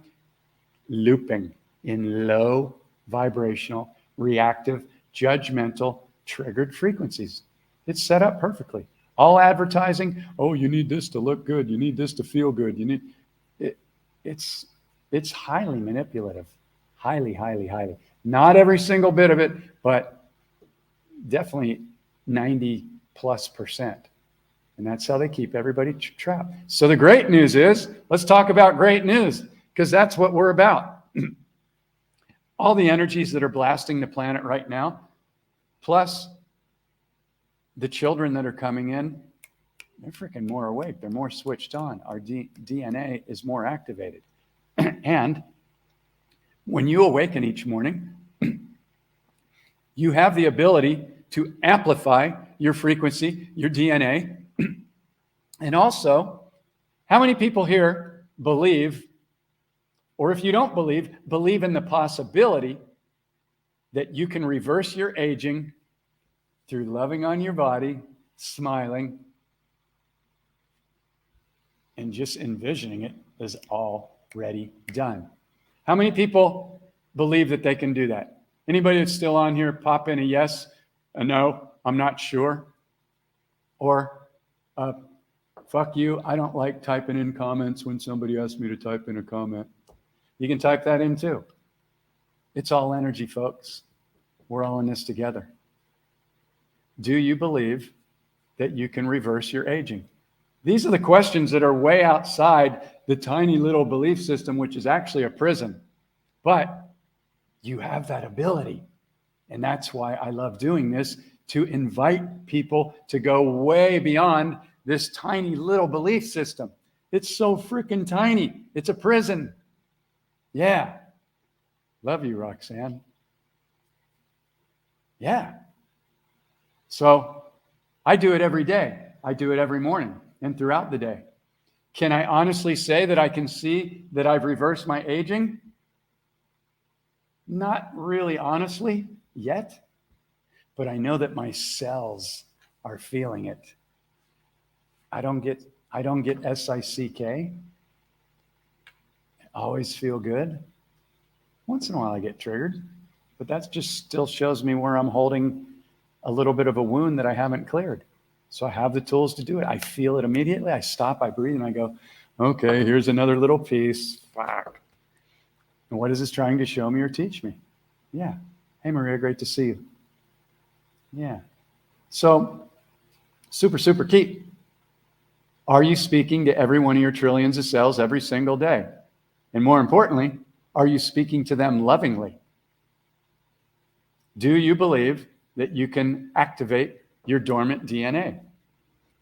looping in low vibrational, reactive, judgmental, triggered frequencies. It's set up perfectly. All advertising, oh, you need this to look good. You need this to feel good. You need it. It's highly manipulative. Highly, highly, highly. Not every single bit of it, but definitely 90+%. And that's how they keep everybody trapped. So the great news is, let's talk about great news, because that's what we're about. All the energies that are blasting the planet right now, plus the children that are coming in, they're freaking more awake. They're more switched on. Our DNA is more activated. And when you awaken each morning, you have the ability to amplify your frequency, your DNA. And also, how many people here believe, or if you don't believe in the possibility that you can reverse your aging through loving on your body, smiling, and just envisioning it as already done? How many people believe that they can do that? Anybody that's still on here, pop in a yes, a no, I'm not sure. Or fuck you, I don't like typing in comments when somebody asks me to type in a comment. You can type that in too. It's all energy, folks. We're all in this together. Do you believe that you can reverse your aging? These are the questions that are way outside the tiny little belief system, which is actually a prison. But you have that ability. And that's why I love doing this, to invite people to go way beyond this tiny little belief system. It's so freaking tiny. It's a prison. Yeah. Love you, Roxanne. Yeah. So I do it every day. I do it every morning and throughout the day. Can I honestly say that I can see that I've reversed my aging? Not really honestly yet, but I know that my cells are feeling it. I don't get SICK. I always feel good. Once in a while I get triggered, but that just still shows me where I'm holding a little bit of a wound that I haven't cleared. So I have the tools to do it. I feel it immediately. I stop, I breathe, and I go, okay, here's another little piece. Fuck. And what is this trying to show me or teach me? Yeah. Hey, Maria, great to see you. Yeah. So super, super key. Are you speaking to every one of your trillions of cells every single day? And more importantly, are you speaking to them lovingly? Do you believe that you can activate your dormant DNA?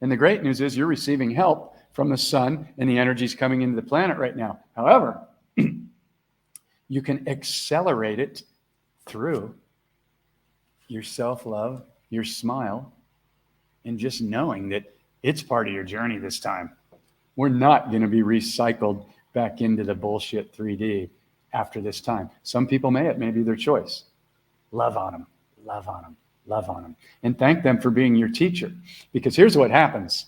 And the great news is you're receiving help from the sun and the energy's coming into the planet right now. However, you can accelerate it through your self-love, your smile, and just knowing that it's part of your journey this time. We're not going to be recycled back into the bullshit 3D after this time. Some people may, it may be their choice. Love on them, love on them, love on them. And thank them for being your teacher. Because here's what happens.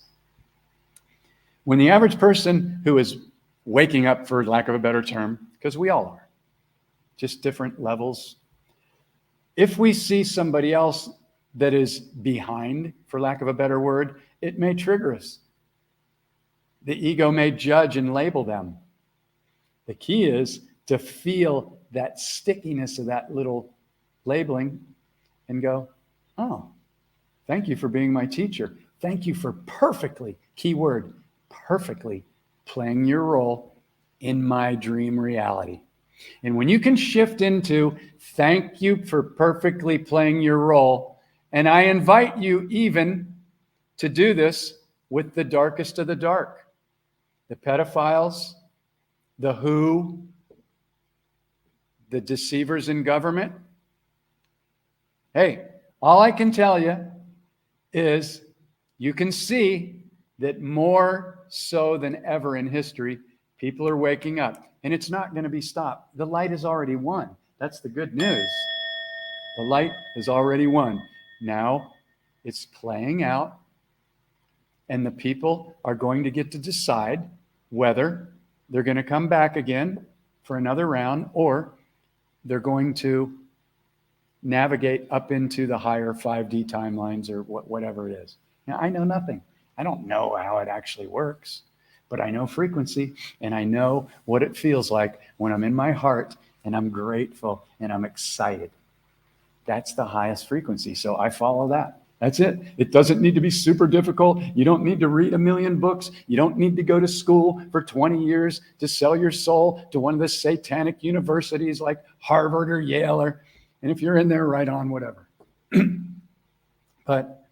When the average person who is waking up, for lack of a better term, because we all are, just different levels, if we see somebody else that is behind, for lack of a better word, it may trigger us. The ego may judge and label them. The key is to feel that stickiness of that little labeling and go, oh, thank you for being my teacher. Thank you for perfectly, keyword, perfectly playing your role in my dream reality. And when you can shift into thank you for perfectly playing your role, and I invite you even to do this with the darkest of the dark, the pedophiles, the WHO, the deceivers in government. Hey, all I can tell you is you can see that more so than ever in history, people are waking up. And it's not going to be stopped. The light has already won. That's the good news. The light has already won. Now it's playing out, and the people are going to get to decide whether they're going to come back again for another round or they're going to navigate up into the higher 5D timelines or whatever it is. Now, I know nothing. I don't know how it actually works, but I know frequency, and I know what it feels like when I'm in my heart and I'm grateful and I'm excited. That's the highest frequency. So I follow that. That's it. It doesn't need to be super difficult. You don't need to read 1 million books. You don't need to go to school for 20 years to sell your soul to one of the satanic universities like Harvard or Yale. And if you're in there, right on, whatever. But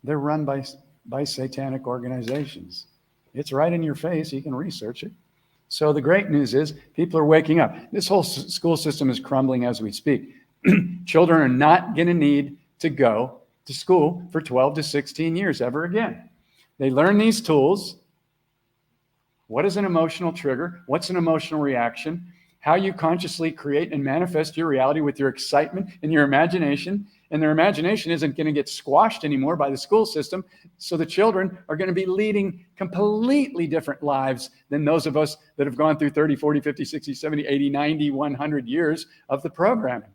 they're run by satanic organizations. It's right in your face. You can research it. So the great news is people are waking up. This whole school system is crumbling as we speak. Children are not going to need to go to school for 12 to 16 years ever again. They learn these tools. What is an emotional trigger? What's an emotional reaction? How you consciously create and manifest your reality with your excitement and your imagination. And their imagination isn't going to get squashed anymore by the school system. So the children are going to be leading completely different lives than those of us that have gone through 30, 40, 50, 60, 70, 80, 90, 100 years of the programming.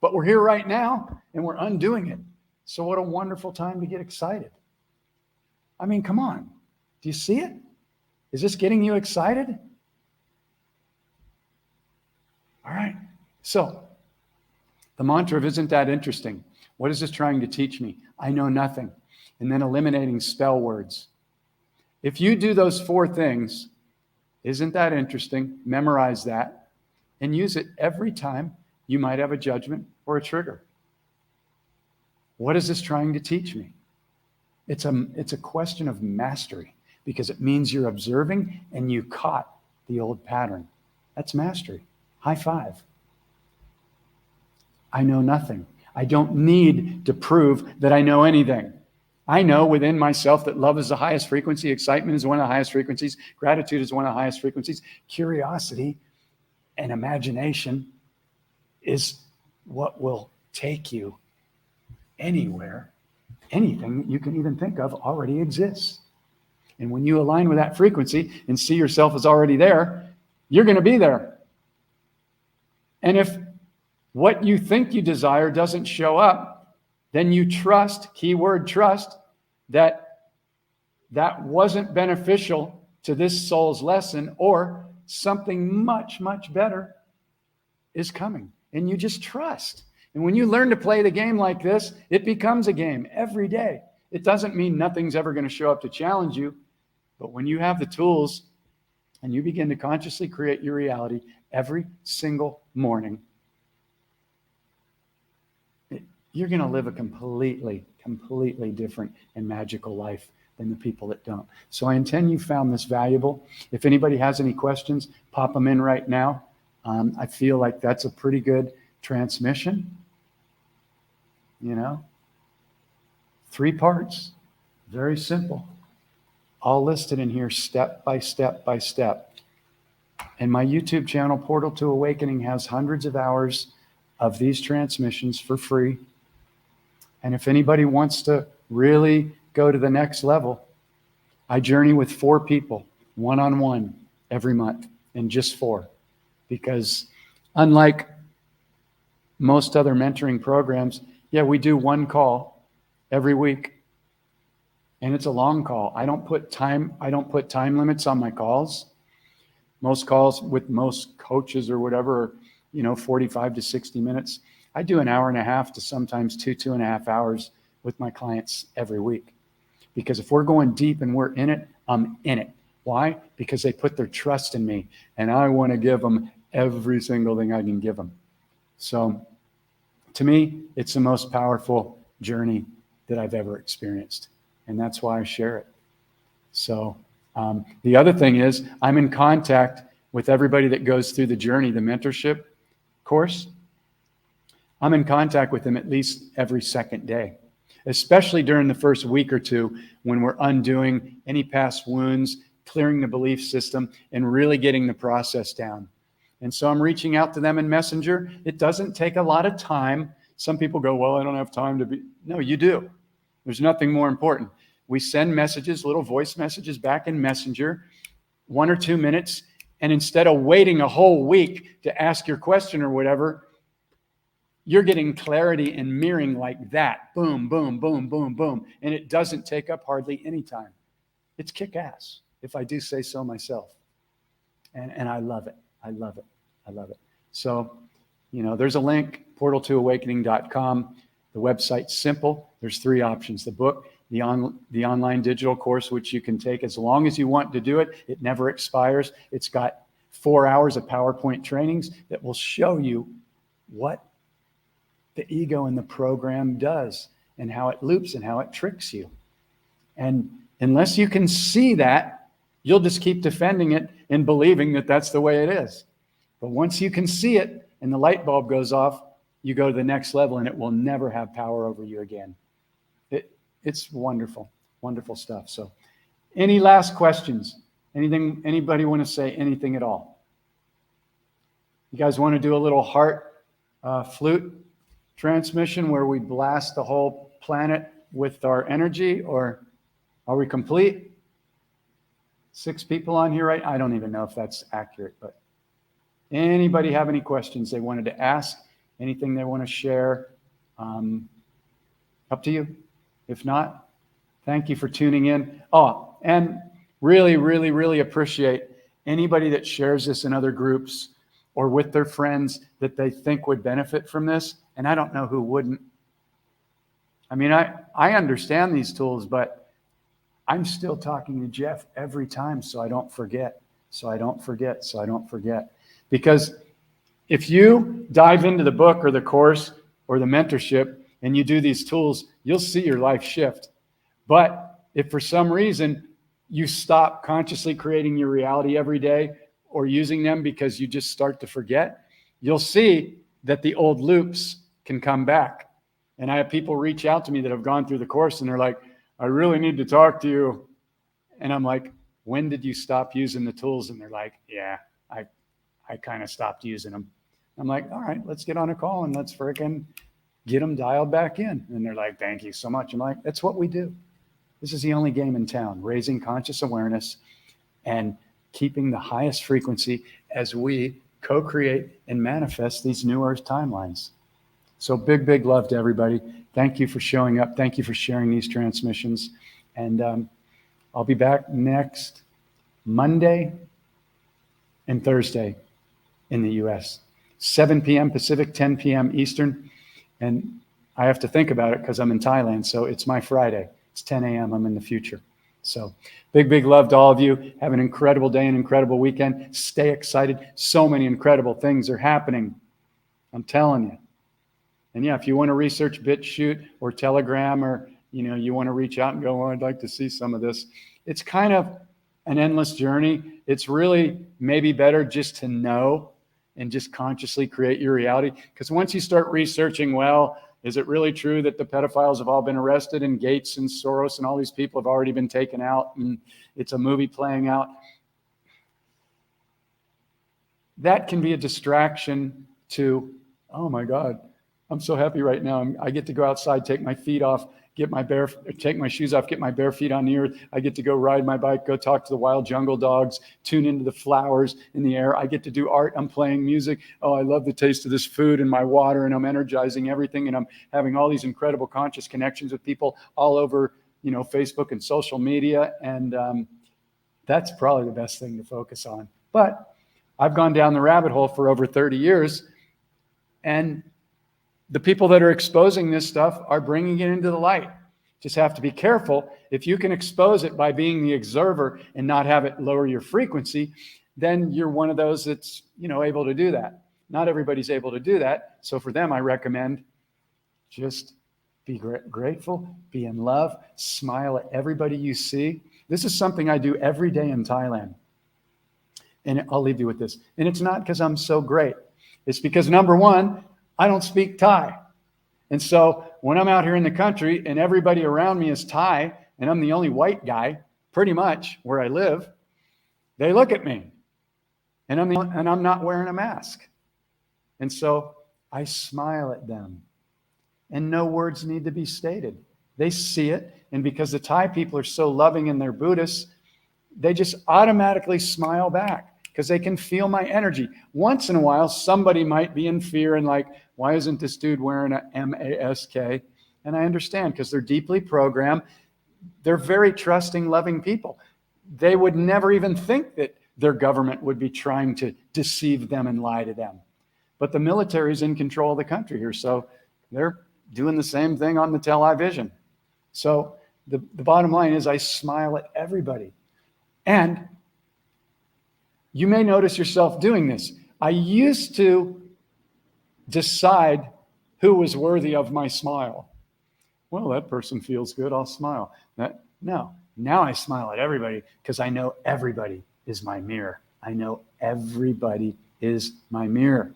But we're here right now, and we're undoing it. So what a wonderful time to get excited. I mean, come on. Do you see it? Is this getting you excited? All right. So the mantra of isn't that interesting? What is this trying to teach me? I know nothing. And then eliminating spell words. If you do those 4 things, isn't that interesting? Memorize that and use it every time you might have a judgment or a trigger. What is this trying to teach me? It's a question of mastery because it means you're observing and you caught the old pattern. That's mastery. High five. I know nothing. I don't need to prove that I know anything. I know within myself that love is the highest frequency, excitement is one of the highest frequencies, gratitude is one of the highest frequencies, curiosity and imagination is what will take you anywhere. Anything that you can even think of already exists. And when you align with that frequency and see yourself as already there, you're going to be there. And if what you think you desire doesn't show up, then you trust, keyword trust, that wasn't beneficial to this soul's lesson, or something much, much better is coming. And you just trust. And when you learn to play the game like this, it becomes a game every day. It doesn't mean nothing's ever going to show up to challenge you. But when you have the tools and you begin to consciously create your reality every single morning, you're going to live a completely different and magical life than the people that don't. So I intend you found this valuable. If anybody has any questions, pop them in right now. I feel like that's a pretty good transmission. 3 parts, very simple, all listed in here step by step by step. And my YouTube channel, Portal to Awakening, has hundreds of hours of these transmissions for free. And if anybody wants to really go to the next level, I journey with 4 people, one-on-one, every month, and just 4. Because unlike most other mentoring programs, we do 1 call every week. And it's a long call. I don't put time limits on my calls. Most calls with most coaches or whatever are, 45 to 60 minutes. I do an hour and a half to sometimes 2.5 hours with my clients every week. Because if we're going deep and we're in it, I'm in it. Why? Because they put their trust in me, and I want to give them every single thing I can give them. So to me, it's the most powerful journey that I've ever experienced. And that's why I share it. So the other thing is I'm in contact with everybody that goes through the journey, the mentorship course. I'm in contact with them at least every second day, especially during the first week or 2 when we're undoing any past wounds, clearing the belief system, and really getting the process down. And so I'm reaching out to them in Messenger. It doesn't take a lot of time. Some people go, well, I don't have time to be. No, you do. There's nothing more important. We send messages, little voice messages back in Messenger, 1 or 2 minutes. And instead of waiting a whole week to ask your question or whatever, you're getting clarity and mirroring like that. Boom, boom, boom, boom, boom. And it doesn't take up hardly any time. It's kick-ass, if I do say so myself. And I love it. I love it. I love it. So, there's a link, portal2awakening.com. The website's simple. There's 3 options. The book, the online digital course, which you can take as long as you want to do it. It never expires. It's got 4 hours of PowerPoint trainings that will show you what the ego in the program does and how it loops and how it tricks you. And unless you can see that, you'll just keep defending it and believing that that's the way it is. But once you can see it and the light bulb goes off, you go to the next level and it will never have power over you again. It's wonderful, wonderful stuff. So any last questions? Anybody want to say anything at all? You guys want to do a little heart flute transmission where we blast the whole planet with our energy, or are we complete? 6 people on here, right? I don't even know if that's accurate, but anybody have any questions they wanted to ask? Anything they want to share? Up to you. If not, thank you for tuning in. Oh, and really, really, really appreciate anybody that shares this in other groups or with their friends that they think would benefit from this. And I don't know who wouldn't. I mean, I understand these tools, but I'm still talking to Jeff every time so I don't forget. Because if you dive into the book or the course or the mentorship and you do these tools, you'll see your life shift. But if for some reason you stop consciously creating your reality every day or using them because you just start to forget, you'll see that the old loops can come back. And I have people reach out to me that have gone through the course and they're like, I really need to talk to you. And I'm like, when did you stop using the tools? And they're like, yeah, I kind of stopped using them. I'm like, all right, let's get on a call and let's freaking get them dialed back in. And they're like, thank you so much. I'm like, that's what we do. This is the only game in town, raising conscious awareness and keeping the highest frequency as we co-create and manifest these new Earth timelines. So big, big love to everybody. Thank you for showing up. Thank you for sharing these transmissions. And I'll be back next Monday and Thursday in the US, 7 p.m. Pacific, 10 p.m. Eastern. And I have to think about it because I'm in Thailand. So it's my Friday. It's 10 a.m. I'm in the future. So big, big love to all of you. Have an incredible day, an incredible weekend. Stay excited. So many incredible things are happening. I'm telling you. And yeah, if you want to research BitChute or Telegram or you want to reach out and go, well, I'd like to see some of this. It's kind of an endless journey. It's really maybe better just to know and just consciously create your reality. Because once you start researching, well, is it really true that the pedophiles have all been arrested and Gates and Soros and all these people have already been taken out and it's a movie playing out? That can be a distraction to, oh my God, I'm so happy right now. I get to go outside, take my feet off, take my shoes off, get my bare feet on the earth. I get to go ride my bike, go talk to the wild jungle dogs, tune into the flowers in the air. I get to do art. I'm playing music. Oh, I love the taste of this food and my water, and I'm energizing everything. And I'm having all these incredible conscious connections with people all over, Facebook and social media. And that's probably the best thing to focus on. But I've gone down the rabbit hole for over 30 years, and the people that are exposing this stuff are bringing it into the light. Just have to be careful. If you can expose it by being the observer and not have it lower your frequency, then you're one of those that's, able to do that. Not everybody's able to do that. So for them, I recommend just be grateful, be in love, smile at everybody you see. This is something I do every day in Thailand. And I'll leave you with this. And it's not because I'm so great. It's because, number one, I don't speak Thai. And so when I'm out here in the country and everybody around me is Thai and I'm the only white guy, pretty much where I live, they look at me and I'm not wearing a mask. And so I smile at them and no words need to be stated. They see it. And because the Thai people are so loving and they're Buddhists, they just automatically smile back because they can feel my energy. Once in a while, somebody might be in fear and like, why isn't this dude wearing a mask? And I understand because they're deeply programmed. They're very trusting, loving people. They would never even think that their government would be trying to deceive them and lie to them. But the military is in control of the country here, so they're doing the same thing on the television. So the bottom line is I smile at everybody. And you may notice yourself doing this. I used to decide who was worthy of my smile. Well, that person feels good, I'll smile. No, now I smile at everybody because I know everybody is my mirror. I know everybody is my mirror.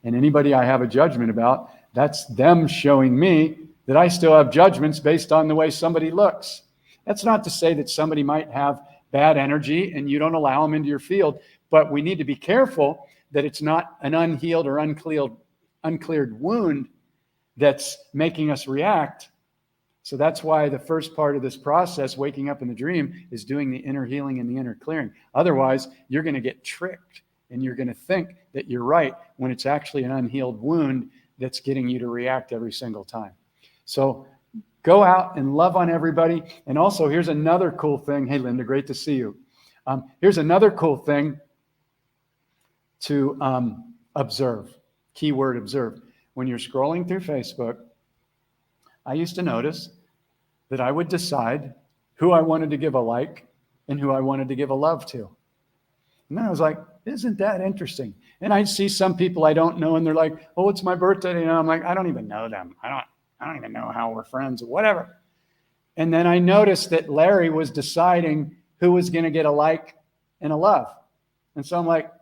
And anybody I have a judgment about, that's them showing me that I still have judgments based on the way somebody looks. That's not to say that somebody might have bad energy and you don't allow them into your field, but we need to be careful that it's not an unhealed or uncleared wound that's making us react. So that's why the first part of this process, waking up in the dream, is doing the inner healing and the inner clearing. Otherwise, you're going to get tricked and you're going to think that you're right when it's actually an unhealed wound that's getting you to react every single time. So go out and love on everybody. And also, here's another cool thing. Hey, Linda, great to see you. Here's another cool thing to observe. Keyword observe. When you're scrolling through Facebook, I used to notice that I would decide who I wanted to give a like and who I wanted to give a love to. And then I was like, isn't that interesting? And I'd see some people I don't know and they're like, oh, it's my birthday. And I'm like, I don't even know them. I don't even know how we're friends or whatever. And then I noticed that Larry was deciding who was going to get a like and a love. And so I'm like,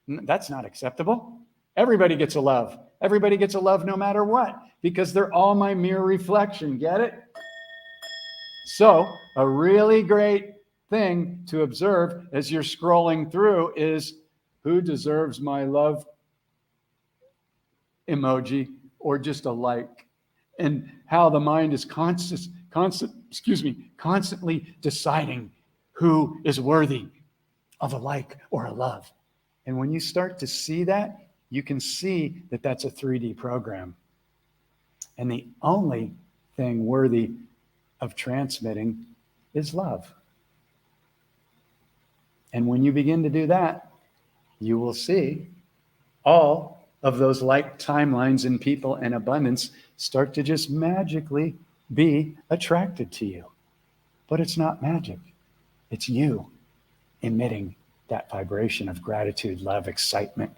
that's not acceptable. Everybody gets a love. Everybody gets a love no matter what, because they're all my mirror reflection. Get it? So a really great thing to observe as you're scrolling through is who deserves my love emoji or just a like, and how the mind is constantly deciding who is worthy of a like or a love. And when you start to see that, you can see that that's a 3D program. And the only thing worthy of transmitting is love. And when you begin to do that, you will see all of those like timelines in people and abundance start to just magically be attracted to you. But it's not magic. It's you emitting that vibration of gratitude, love, excitement.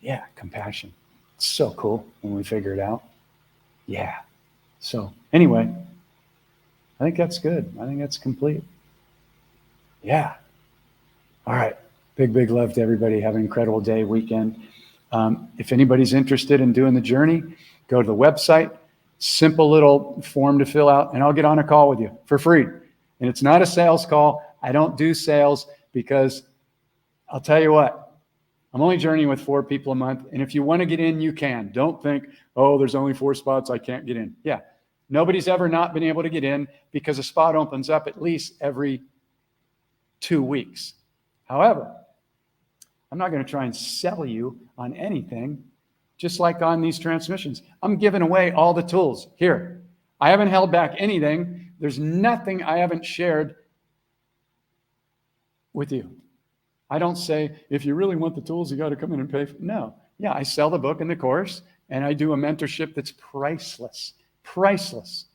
Yeah, compassion. It's so cool when we figure it out. Yeah. So Anyway, I think that's good. I think that's complete. Yeah. All right. Big love to everybody. Have an incredible day, weekend. If anybody's interested in doing the journey, go to the website, simple little form to fill out, and I'll get on a call with you for free. And it's not a sales call. I don't do sales because I'll tell you what, I'm only journeying with 4 people a month. And if you want to get in, you can. Don't think, oh, there's only 4 spots, I can't get in. Yeah. Nobody's ever not been able to get in because a spot opens up at least every 2 weeks. However, I'm not going to try and sell you on anything, just like on these transmissions. I'm giving away all the tools here. I haven't held back anything. There's nothing I haven't shared with you. I don't say, if you really want the tools, you got to come in and pay for it. No. Yeah, I sell the book and the course, and I do a mentorship that's priceless. Priceless.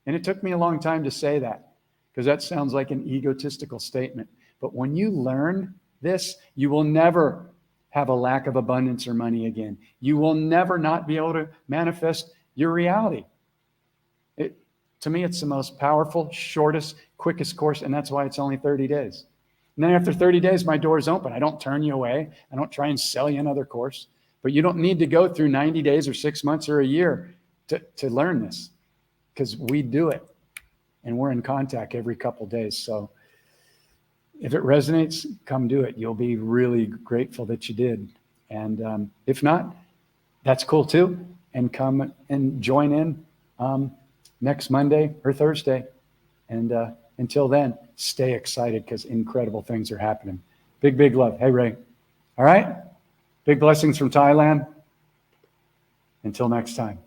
And it took me a long time to say that, because that sounds like an egotistical statement. But when you learn this, you will never have a lack of abundance or money again. You will never not be able to manifest your reality. To me, it's the most powerful, shortest, quickest course, and that's why it's only 30 days. And then after 30 days, my door's open. I don't turn you away. I don't try and sell you another course. But you don't need to go through 90 days or 6 months or a year to learn this, because we do it. And we're in contact every couple days. So if it resonates, come do it. You'll be really grateful that you did. And if not, that's cool too. And come and join in next Monday or Thursday. And until then, stay excited, because incredible things are happening. Big love. Hey, Ray. All right? Big blessings from Thailand. Until next time.